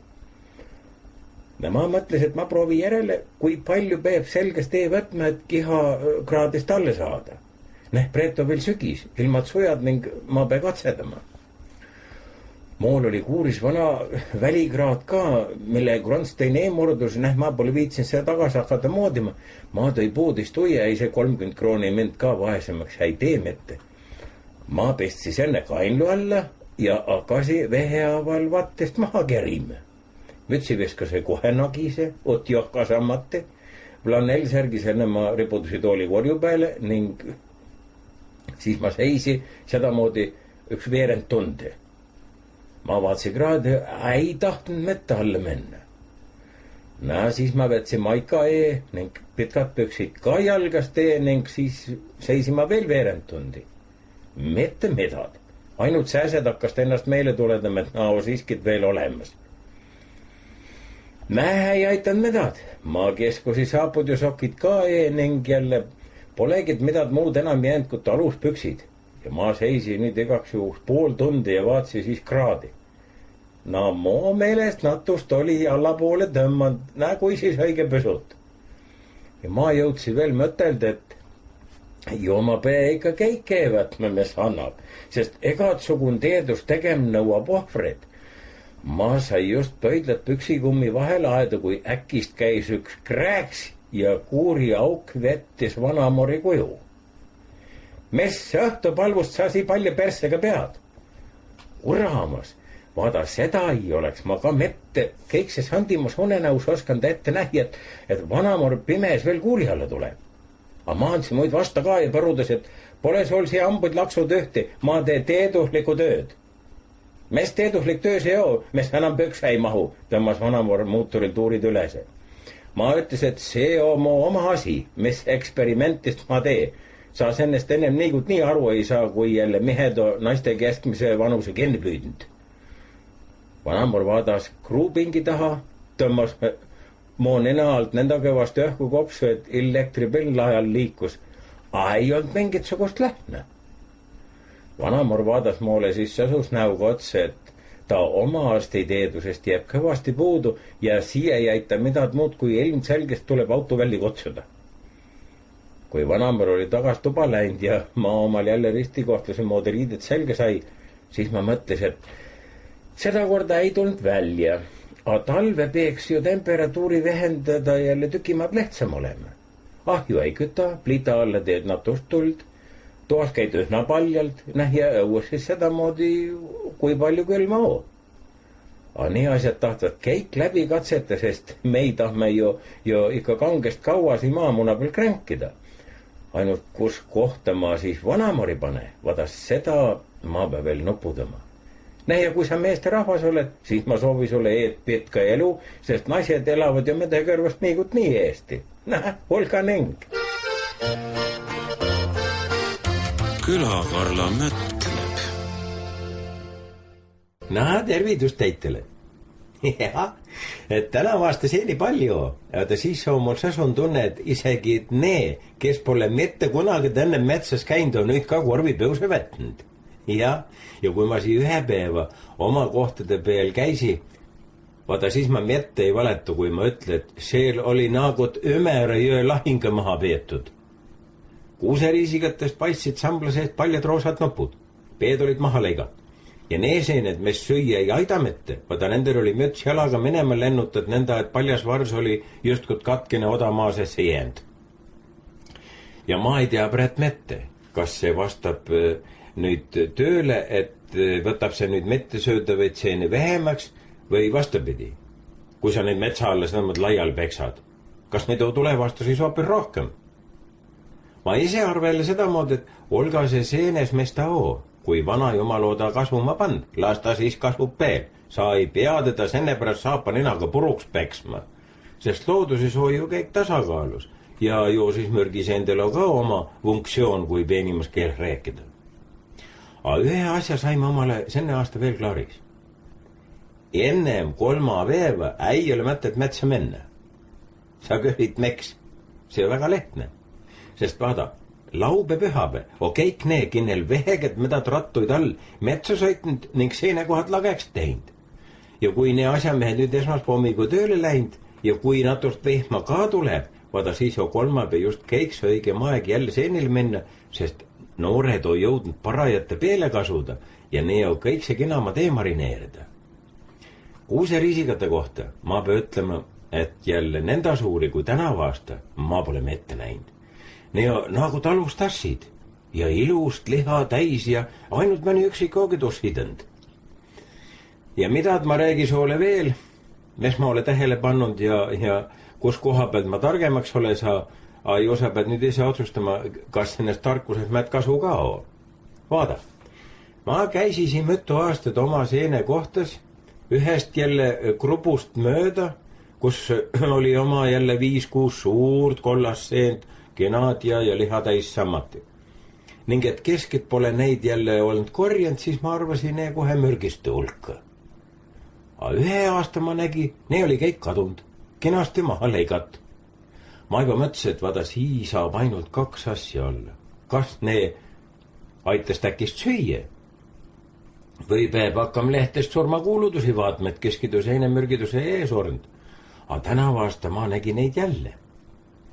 Ma mõtles, et ma proovi järele, kui palju peab selgest võtma, et kehakraadist alle saada. Preeto veel sügis, ilmad sujad ning ma pean katsedama. Mool oli kuuris vana välikraad ka, mille Kronstein murdus, ma pole viitsin seda tagasi hakata moodima. Ma tõi puudist uia, ei see 30 krooni mind ka vaesemaks ei tee mitte. Ma pesti enne kainlu alla ja hakasi väheaval vattest maha kerima. Mütsi viskase kohe nagise, ot johkasamate. Planel särgis enne ma riputusi tooli korju peale ning siis ma seisi sedamoodi üks veerend tunde. Ma vaatsin kraadi, ei tahtnud mette alla minna. Siis ma võtsin maika ning pitkad püksid ka jalgast ning siis seisin ma veel veerend tundi. Mitte midagi. Ainult sääsed hakkast ennast meile tuledama, et siiskid veel olemas. Ei aitanud midagi. Ma keskusi saapud ja sokid ka ning jälle polegid midagi muud enam jäänud kui aluspüksid. Ja ma seisin nüüd igaks juhuks pool tundi ja vaatsin siis kraadi. Mu meelest natust oli allapoole tõmmanud, kui siis õige püsut. Ja ma jõudsin veel mõtelda, et ju ma pea ikka käike võtma, mis annab, sest egatsugun teedus tegem nõuab ohvreid. Ma sai just pöidlad püksikummi vahel aeda, kui äkist käis üks krääks ja kuuri auk vettis vanamori kuju. Mis õhtupalvust sasi palju persega pead? Uramas, vaada, seda ei oleks ma ka mette kõik see Sandimus unenäus oskanud ette nähi, et vanamor pimees veel kuuli alla tuleb. Aga ma andsin muid vasta ka ja põrudas, et pole sul siia ambud laksu tööhti, ma tee teeduslikku tööd. Mes teeduslik töös ei oo, mes enam pöksa ei mahu, tõmmas vanamor muuturil tuurid ülese. Ma ütles, et see on mu oma asi, mis eksperimentist ma tee. Sa ennest ennem nii aru ei saa, kui jälle mehed on naiste keskmise vanuse kinni püüdnud. Vanamor vaadas kruupingi taha, tõmmas mu nina alt nenda kõvast õhku kopsu, et elektripill ajal liikus. Ei olnud mingit sugust lähne. Vanamor vaadas mulle siis sõsus näuga otse, et ta oma arstiteedusest jääb kõvasti puudu ja siia jäi ta midagi muud, kui ilmselgest tuleb autovälli kutsuda. Kui vanamor oli tagas tuba läinud ja ma omal jälle ristikohtluse moodi riided selge sai, siis ma mõtles, et seda korda ei tulnud välja. Aga talve peaks ju temperatuuri vähendada jälle tükimaad lehtsam olema. Ahju ei küta, pliita alla teed natust tuld, toas käid üsna paljalt, ja õues siis sedamoodi, kui palju külma oo. Aga nii asjad tahtvad kõik läbi katseta, sest me ei tahme ju ikka kangest kauasi maamuna peal kränkida. Ainult kus kohta ma siis vanamori pane, vadas seda ma peab veel nupudama. Ja kui sa meeste rahvas oled, siis ma soovi sulle pitkä elu, sest naised elavad ju mede kõrvast nii Eesti. Olka ning. Külakarla mõtleb. Tervitust teitele. Jah, et täna vaasta seeni palju, aga siis on mul sasun tunne, et isegi kes pole mitte kunagi enne metsas käinud, on nüüd ka korvipõuse võtnud. Ja kui ma siia ühe päeva oma kohtade peal käisi, vaata siis ma mette ei valeta, kui ma ütlen, et seal oli naagud Ömere jõe lahinga maha peetud. Kuuseriisigatest paistsid sambla seest paljad roosad nopud. Peed olid maha leigat. Ja neeseened, mis süüa ei aida mitte, vaata nendel oli müts jalaga minema lennutad nõnda, et paljas vars oli justkui katkine odamaasesse jäänud. Ja ma ei tea praegu mette, kas see vastab nüüd tööle, et võtab see nüüd mettesöödavaid seeni vähemaks või vastapidi. Kui sa neid metsa alla sõnumad laial peksad, kas neid tulevastu siis hoopis rohkem? Ma ise arvele sedamoodi, et olga see seenes mis ta oo. Kui vana jumalooda kasvuma pand, las ta siis kasvub veel. Sa ei pea teda senne pärast saapa ninaga puruks peksma, sest looduses on ju kõik tasakaalus ja ju siis mürgis endal on ka oma funktsioon, kui peenimas keeles rääkida. Aga ühe asja saime omale senne aasta veel klaariks. Ennem 3 päeva ei ole mõtet metsa minna. Sa küsid miks? See on väga lehtne, sest vaada, laupe pühape on kõik need, kinnel veheged mida trattuid all metsa sõitnud ning seenekohad lageks teinud. Ja kui need asjamehed nüüd esmaspommigu tööle läinud ja kui natust vihma ka tuleb, vaada siis on 3 päeva just käiks õige maeg jälle seenil minna, sest noored on jõudnud parajate peale kasuda ja need on kõik see kinama tee marineerida. Kuuseriisigate kohta ma pean ütlema, et jälle nenda suuri kui tänav aasta ma pole ette näinud. Need on nagu talustassid ja ilust liha täis ja ainult mõni üksik oogi tussidend. Ja mida ma räägi sulle veel, mis ma ole tähele pannud ja kus koha pealt ma targemaks ole saa, ei osa pead nüüd ise otsustama, kas ennast tarkuses mätt kasu ka on. Vaada, ma käisisin mitu aastat oma seene kohtas ühest jälle krupust mööda, kus oli oma jälle 5-6 suurt kollast seent, kenad ja liha täis sammati. Ning et keskelt pole neid jälle olnud korjanud, siis ma arvasin kohe mürgiste hulka. Aga ühe aasta ma nägi, need oli kõik kadunud, kenasti maha leigat. Ma juba mõtlesin, et vaada siis saab ainult 2 asja olla. Kas need aitast äkist süüa? Või peab hakkam lehtest surmakuulutusi vaatma, et keskidu seine mürgiduse ees ornud. Aga tänav aasta ma nägin neid jälle.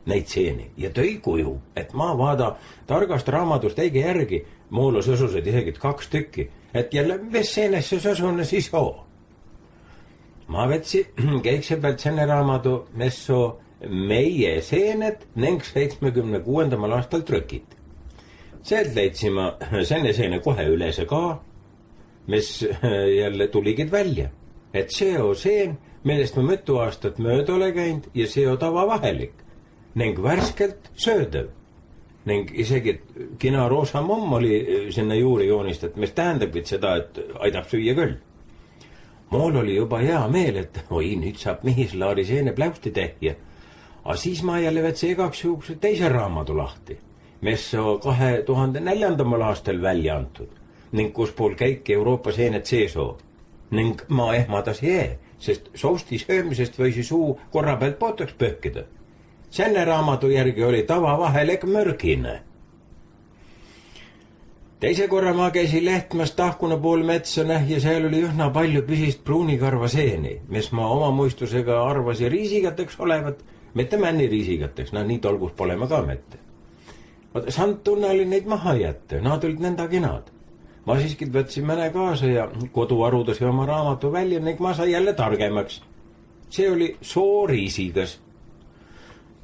Neid seeni ja tõi kuju, et ma vaada targast raamatust õige järgi, muul on sõsused isegi 2 tükki, et jälle mis seenes see sõsune siis on. Ma võtsi keikse pealt senne raamatu, mis on meie seened ning 76. aastal trükid. Sealt leidsin ma senne seene kohe ülese ka, mis jälle tuligid välja, et see on seen, millest ma mitu aastat mööda ole käinud ja see on tavavahelik ning värskelt söödav. Ning isegi kina roosa momm oli sinna juuri joonistatud, mis tähendabki seda, et aidab süüa küll. Mul oli juba hea meel, et oi, nüüd saab Mihislaari seene pläusti tehja. Aga siis ma jälle võtsin igaks juhuks teise raamatu lahti, mis on 2004. aastal välja antud ning kus pool kõik Euroopa seened sees on. Ning ma ehmadas jää, sest sousti söömisest võisi suu korra pealt pootaks pöhkida. Selle raamatu järgi oli tavavahelik mürgine. Teise korra ma käisin lehtmas tahkuna pool metsana ja seal oli üsna palju pisist pruunikarva seeni, mis ma oma muistusega arvasin riisigateks olevat, mitte männiriisigateks, nii tolgus pole ma ka mitte. Sant tunne oli neid maha jätta, nad olid nõnda kinad. Ma siiski võtsin mõne kaasa ja kodu arudasin oma raamatu välja ning ma sai jälle targemaks. See oli sooriisigas.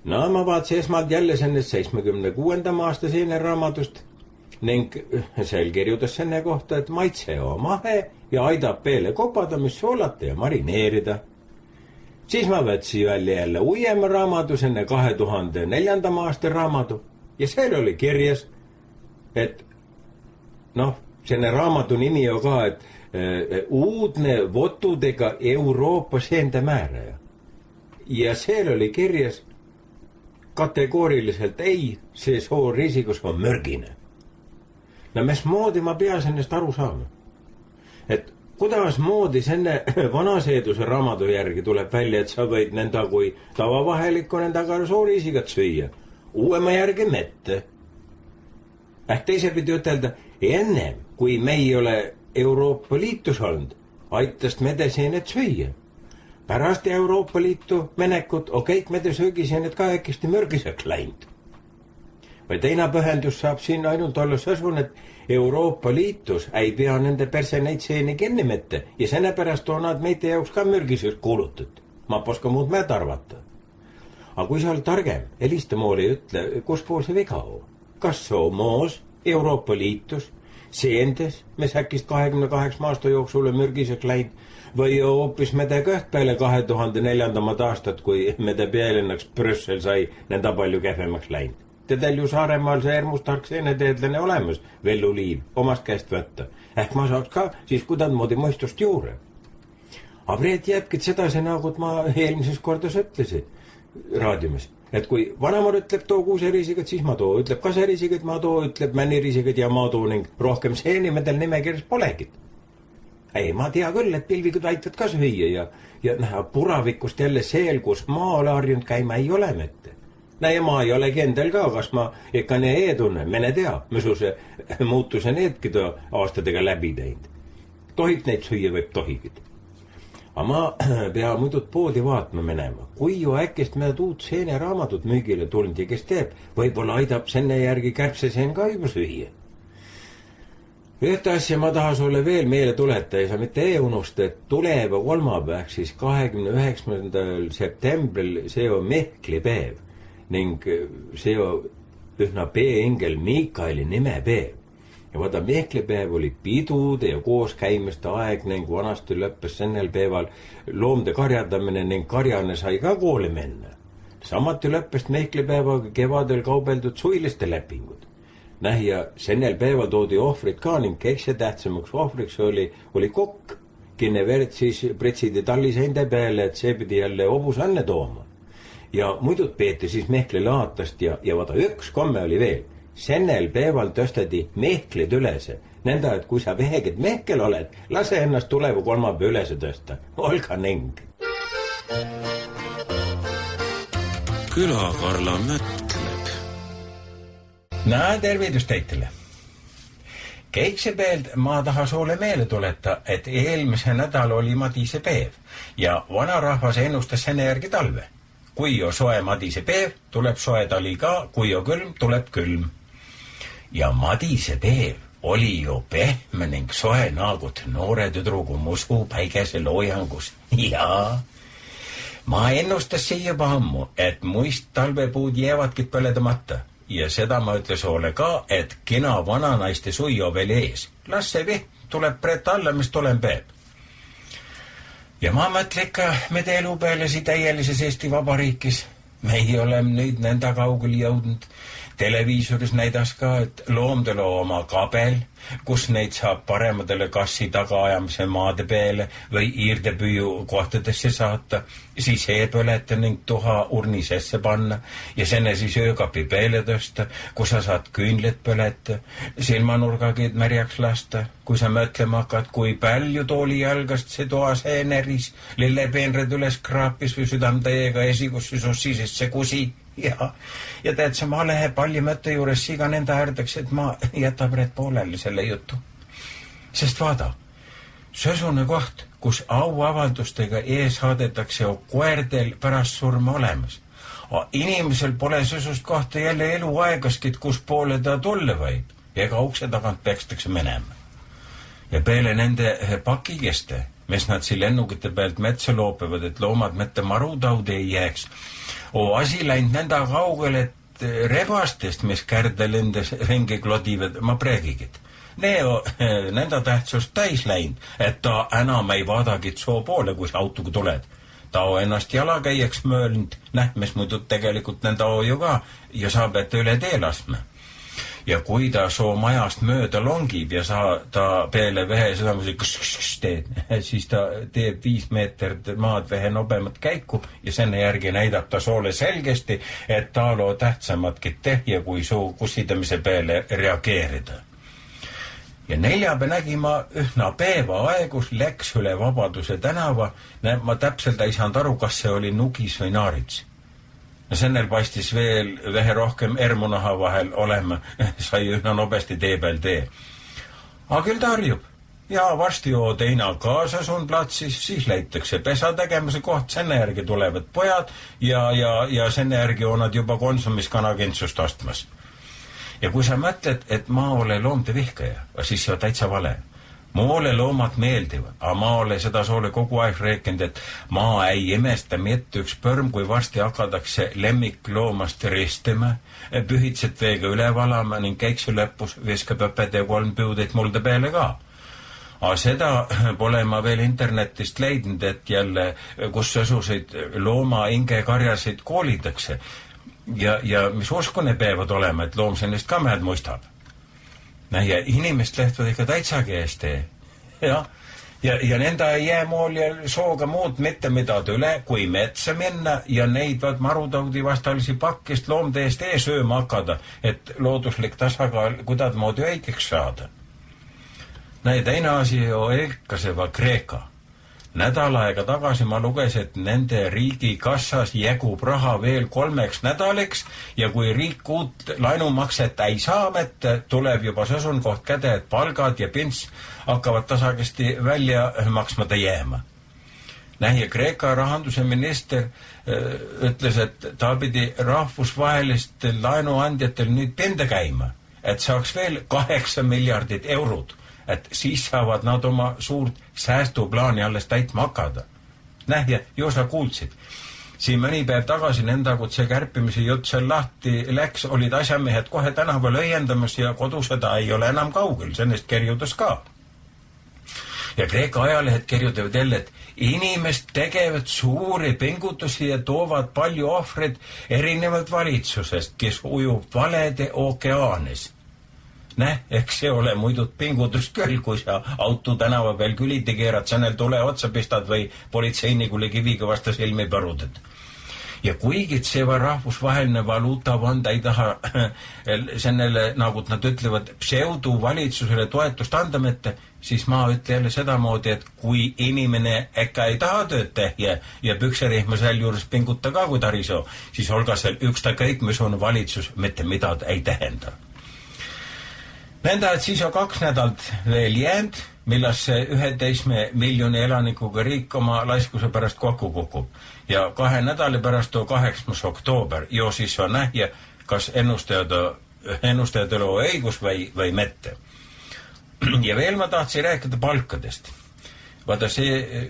Ma vaatasin esmalt jälle sennest 76. aasta seene raamatust ning seal kirjutas selle kohta, et maitse on mahe ja aidab peale kopadamist soolata ja marineerida. Siis ma võtsin välja jälle uuema raamatu, senne 2004. aasta raamatu ja seal oli kirjas, et selle raamatu nimi on ka, et uudne votudega Euroopa seente määraja. Ja seal oli kirjas kategooriliselt ei, see sooriisigus on mürgine. Mis moodi ma pea sellest aru saama? Et kuidas moodi selle vanaseeduse raamatu järgi tuleb välja, et sa võid nenda kui tavavahelikku nenda ka sooriisigat süüa. Uuema järgi mitte. Teisepidi ütelda, ennem kui me ei ole Euroopa Liitus olnud, aitast medeseened süüa. Pärast Euroopa Liitu menekut on kõik medesöögiseened ka äkkisti mürgiseks läinud. Või teine põhjendus saab siin ainult olla sõsun, et Euroopa Liitus ei pea nende perse neid seeni kinni mitte ja sellepärast on nad meite jaoks ka mürgiseks kuulutud. Ma poska muud mäed arvata. Aga kui sa oled targem, helista mooli ja ütle, kus pool see viga on. Kas see on moos Euroopa Liitus, seendes, mis äkist 28 aasta jooksul on mürgiseks läinud, või hoopis mede kõht peale 2004. aastat, kui mede pealinnaks Brüssel sai nenda palju kehvemaks läinud. Tedel ju Saaremaal see ermus tark seeneteedlane olemas, velluliiv, omast käest võtta. Ma saaks ka siis kuidagmoodi mõistust juurde. Aga Priit jääbki sedasi, nagu ma eelmises kordas ütlesin raadiumis, et kui vanamar ütleb too kuuseriisigat, siis ma too, ütleb kaseriisigat, ma too, ütleb männiriisigat ja ma too ning rohkem seeni medel nimekirjas polegid. Ei, ma tea küll, et pilvikud aitavad ka süüa ja näha puravikust jälle seel, kus ma ole harjunud käima, ei ole mitte. Ja ma ei olegi endal ka, kas ma ikka nii tunnen, mene tea, missuguse muutuse needki too aastadega läbi teinud. Tohib neid süüa võib tohigid. Aga ma pea muidud poodi vaatma minema, kui ju äkkist me uut seene raamatut müügile tulnud ja kes teeb, võib-olla aidab selle järgi kärbseseen ka juba süüa. Ühte asja ma taha sulle veel meele tuleta ja sa mitte unusta, et tuleva kolmapäev, siis 29. septembril, see on Mehklipäev ning see on üsna P-ingel Miikaeli nimepäev. Ja vaata, Mehklipäev oli pidude ja koos käimiste aeg ning vanasti lõppes sennel päeval loomde karjadamine ning karjane sai ka kooli minna. Samati lõppes Mehklipäevaga kevadel kaubeldud suiliste lepingud. Ja sennel päeval toodi ohvrid ka ning kõikse tähtsamaks ohvriks oli kokk, kenne verd siis pretsidi talliseinde peale, et see pidi jälle hobusanne tooma. Ja muidud peeti siis Mehkli laatast ja vaata, üks komme oli veel. Sennel päeval tõsteti Mehklid ülese. Nõnda, et kui sa vähegid Mehkel oled, lase ennast tulevu kolmapäeva ülese tõsta. Olga ning. Külakarla mõtleb. Tervitus teitele. Keikse pealt ma taha sulle meele tuleta, et eelmise nädal oli Madise päev ja vanarahvas ennustas selle järgi talve. Kui on soe Madise päev, tuleb soe tali ka, kui on külm, tuleb külm. Ja Madise päev oli ju pehme ning soe naagut noore tüdrugu musu päikese loojangus. Ja ma ennustas siia juba ammu, et muist talvepuud jäävadki põledamata. Ja seda ma ütles ole ka, et kena vananaiste sui on veel ees. Las see tuleb Brett alla, mis tulen peab. Ja ma mõtle ikka mede elu peale siin täielises Eesti Vabariikis. Meie oleme nüüd nenda kaugel jõudnud. Televiisoris näidas ka, et loomdel on oma kabel, kus neid saab paremadele kassi tagaajamise maade peale või iirdepüüu kohtadesse saata, siis e-põleta ning tuha urni sesse panna ja senne siis öökapi peale tõsta, kus sa saad küünled põleta, silmanurgagid märjaks lasta, kui sa mõtlema hakkad, kui palju tooli jalgast see toas eeneris, lillepeenred üles kraapis või südamtäiega esikus sossisesse kusi. Ja tead sa, ma lähe palli mõtte juures siga nende ärdaks, et ma jätab red pooleli selle jutu. Sest vaada, sösune koht, kus auavaldustega saadetakse koerdel pärast surma olemas. Inimesel pole sösust kohta jälle eluaegaskid, kus poole ta tulle võib, ega ukse tagant pekstakse menema. Ja peale nende pakikeste, mis nad siin lennukite pealt metsa loopevad, et loomad mitte marutaudi ei jääks, asi läinud nõnda kaugel, et rebastest, mis kärdelendes ringi klodivad, ma prägigid. Nõnda tähtsust täis läinud, et ta enam ei vaadagid soo poole, kui autoga tuled. Ta on ennast jalakäijaks möölinud, mis muidu tegelikult nõnda on ju ka, ja saab ette üle tee laskma. Ja kui ta soo majast mööda longib ja ta peale vehe seda teed, siis ta teeb 5 meetrit maad vehe nobemat käiku ja selle järgi näidab ta soole selgesti, et ta loo tähtsamatki tehja, kui soo kussidamise peale reageerida. Ja neljapäe nägin ma ühna päeva aegus läks üle Vabaduse tänava, ma täpselt ei saanud aru, kas see oli Nugis või Naarits. Ja sennel paistis veel vähe rohkem ermunaha vahel olema, sai ühna nobesti tee peal tee. Aga küll tarjub. Ja varsti oo teina kaasas on platsis, siis leitakse pesa tegemise koht, senne järgi tulevad pojad ja senne järgi on nad juba Konsumis kanakentsust ostmas. Ja kui sa mõtled, et ma ole loomde vihkaja, siis see on täitsa vale. Mulle loomad meeldivad, aga ma ole seda soole kogu aeg rääkinud, et ma ei imesta mitte üks põrm, kui varsti hakadakse lemmikloomast ristima, pühitset veega üle valama ning käikse lõpus viskab õpet ja 3 püüdet mulde peale ka. Aga seda pole ma veel internetist leidnud, et jälle, kus sõsusid looma ingekarjasid koolitakse ja mis uskune peavad olema, et loom sellest ka mäed muistab. Ja inimest lehtvad ikka täitsagi eest tee. Ja nenda ei jää mool ja sooga muud mitte midagi üle, kui metsa minna ja neid vaat marutaudi vastalisi pakkist loomde eest sööma hakada, et looduslik tasakaal kuidagimoodi õigeks saada. Teine asi on eelkaseva Kreeka. Nädal aega tagasi ma luges, et nende riigi kassas jägub raha veel 3 nädaliks ja kui riik uut laenumakset ei saa, et tuleb juba sõsunkoht käde, et palgad ja pints hakkavad tasakesti välja maksmata jääma. Ja Kreeka rahanduse minister ütles, et ta pidi rahvusvahelistel laenuandjatel nüüd pende käima, et saaks veel 8 miljardit eurot. Et siis saavad nad oma suurt säästuplaani alles täitma hakada. Ja ju sa kuulsid. Siin mõni päev tagasi nenda kutse kärpimise jutt seal lahti läks, olid asjamehed kohe tänaval õiendamas ja kodusõda ei ole enam kaugel, sellest kerjudas ka. Ja Kreeka ajalehed kerjutavad jälle, et inimest tegevad suuri pingutusi ja toovad palju ohvreid erinevalt valitsusest, kes ujub valede ookeaanis. Ehk see ole muidud pingutust küll, kui sa auto tänava peal küliti keerad, sennel tule otsa pistad või politseinikule kiviga vasta silmi põrudad. Ja kuigi see rahvusvaheline valuutafond ei taha sennele, nagu nad ütlevad, pseuduvalitsusele toetust anda mitte, siis ma ütlen jälle sedamoodi, et kui inimene äkka ei taha tööd teha ja pükserihma seal juures pinguta ka, kui tarisoo, siis olga seal ükskõik, mis on valitsus, mitte midagi ei tähenda. Nõnda, et siis on 2 nädalt veel jäänud, millas 11 miljoni elanikuga riik oma laiskuse pärast kokku kukub. Ja 2 nädali pärast on 8. oktoober, jo siis on nähja, kas ennustajadel on õigus või mitte. Ja veel ma tahtsin rääkida palkadest. Vaata see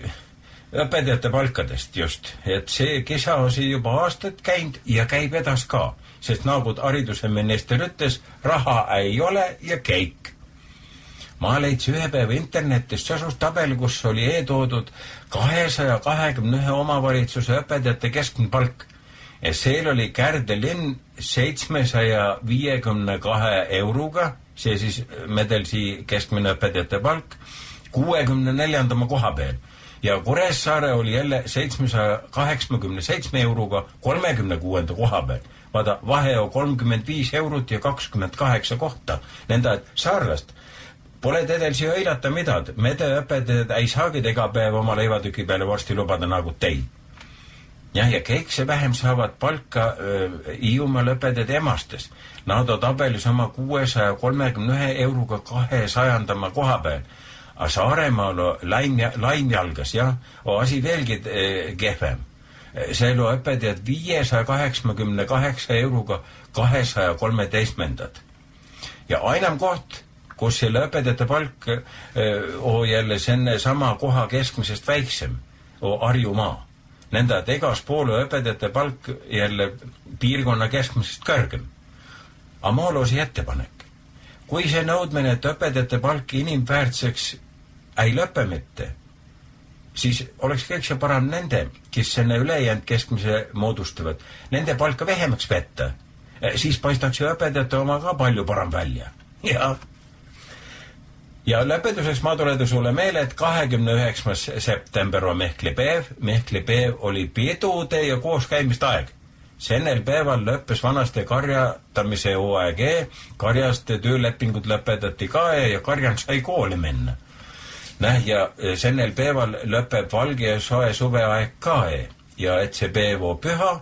õpetajate palkadest just, et see kisa on siin juba aastad käinud ja käib edas ka. Sest nagu hariduse minister ütles, raha ei ole ja käik. ma leidsin ühe päeva internetist sõsustabel, kus oli toodud 221 omavalitsuse õpetajate keskmine palk. Ja seal oli Kärde linn 752 euroga, see siis Medelsi keskmine õpetajate palk, 64. koha peal. Ja Kuressaare oli jälle 787 euroga 36. koha peal. Vaata, vahe on 35 eurot ja 28 kohta. Nenda saarlast pole tedelsi õilata midad. Medeõpetajad ei saagi iga päev oma leivatüki peale varsti lubada nagu teid. Ja kõik see vähem saavad palka Hiiumaal õpetajad emastes. Nad on tabelis oma 631 euroga 200. koha peal. Aga Saaremaal on laimjalgas, jah, on asi veelgi kehvem. Seal on õpetajad 588 euroga 213. Ja ainam koht, kus selle õpetajate palk on jälle senne sama koha keskmisest väiksem, on Harjumaa. Nende, et egas poole õpetajate palk jälle piirkonna keskmisest kõrgem. Aga ma loosi ettepanek. Kui see nõudmine, et õpetajate palk inimväärseks ei lõpe mitte, siis oleks kõik see parem nende, kes selle ülejäänud keskmise moodustavad, nende palka vähemaks võtta. Siis paistaks ju õpetajate oma ka palju parem välja. Ja lõpetuseks ma tuletan sulle meele, et 29. september on Mehklipäev. Mehklipäev oli pidude ja kooskäimist aeg. Sennel päeval lõppes vanasti karjatamise hooaeg, karjaste töölepingud lõpetati ka ja karjan sai kooli minna. Ja sennel päeval lõpeb valge ja soe suveaeg ka ja et see päev on püha,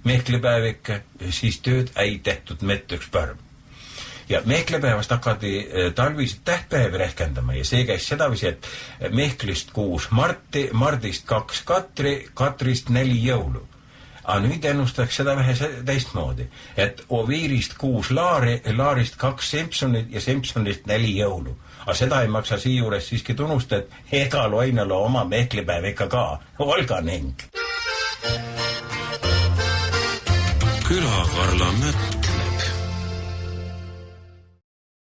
Mehklipäev ikka, siis tööd ei tehtud mitte üks päev. Ja Mehklipäevast hakati talviselt tähtpäevi rehkendama ja see käis sedavisi, et Mehklist 6 Marti, Mardist 2 Katri, Katrist 4 jõulu. Aga nüüd ennustaks seda vähe teistmoodi, et Oviirist 6 Laari, Laarist 2 Simpsonit ja Simpsonist 4 jõulu. Aga seda ei maksa siijuures siiski tunnusta, et egal oinal on oma Mehklipäev ikka ka. Olga ning. Küla Karla Mött.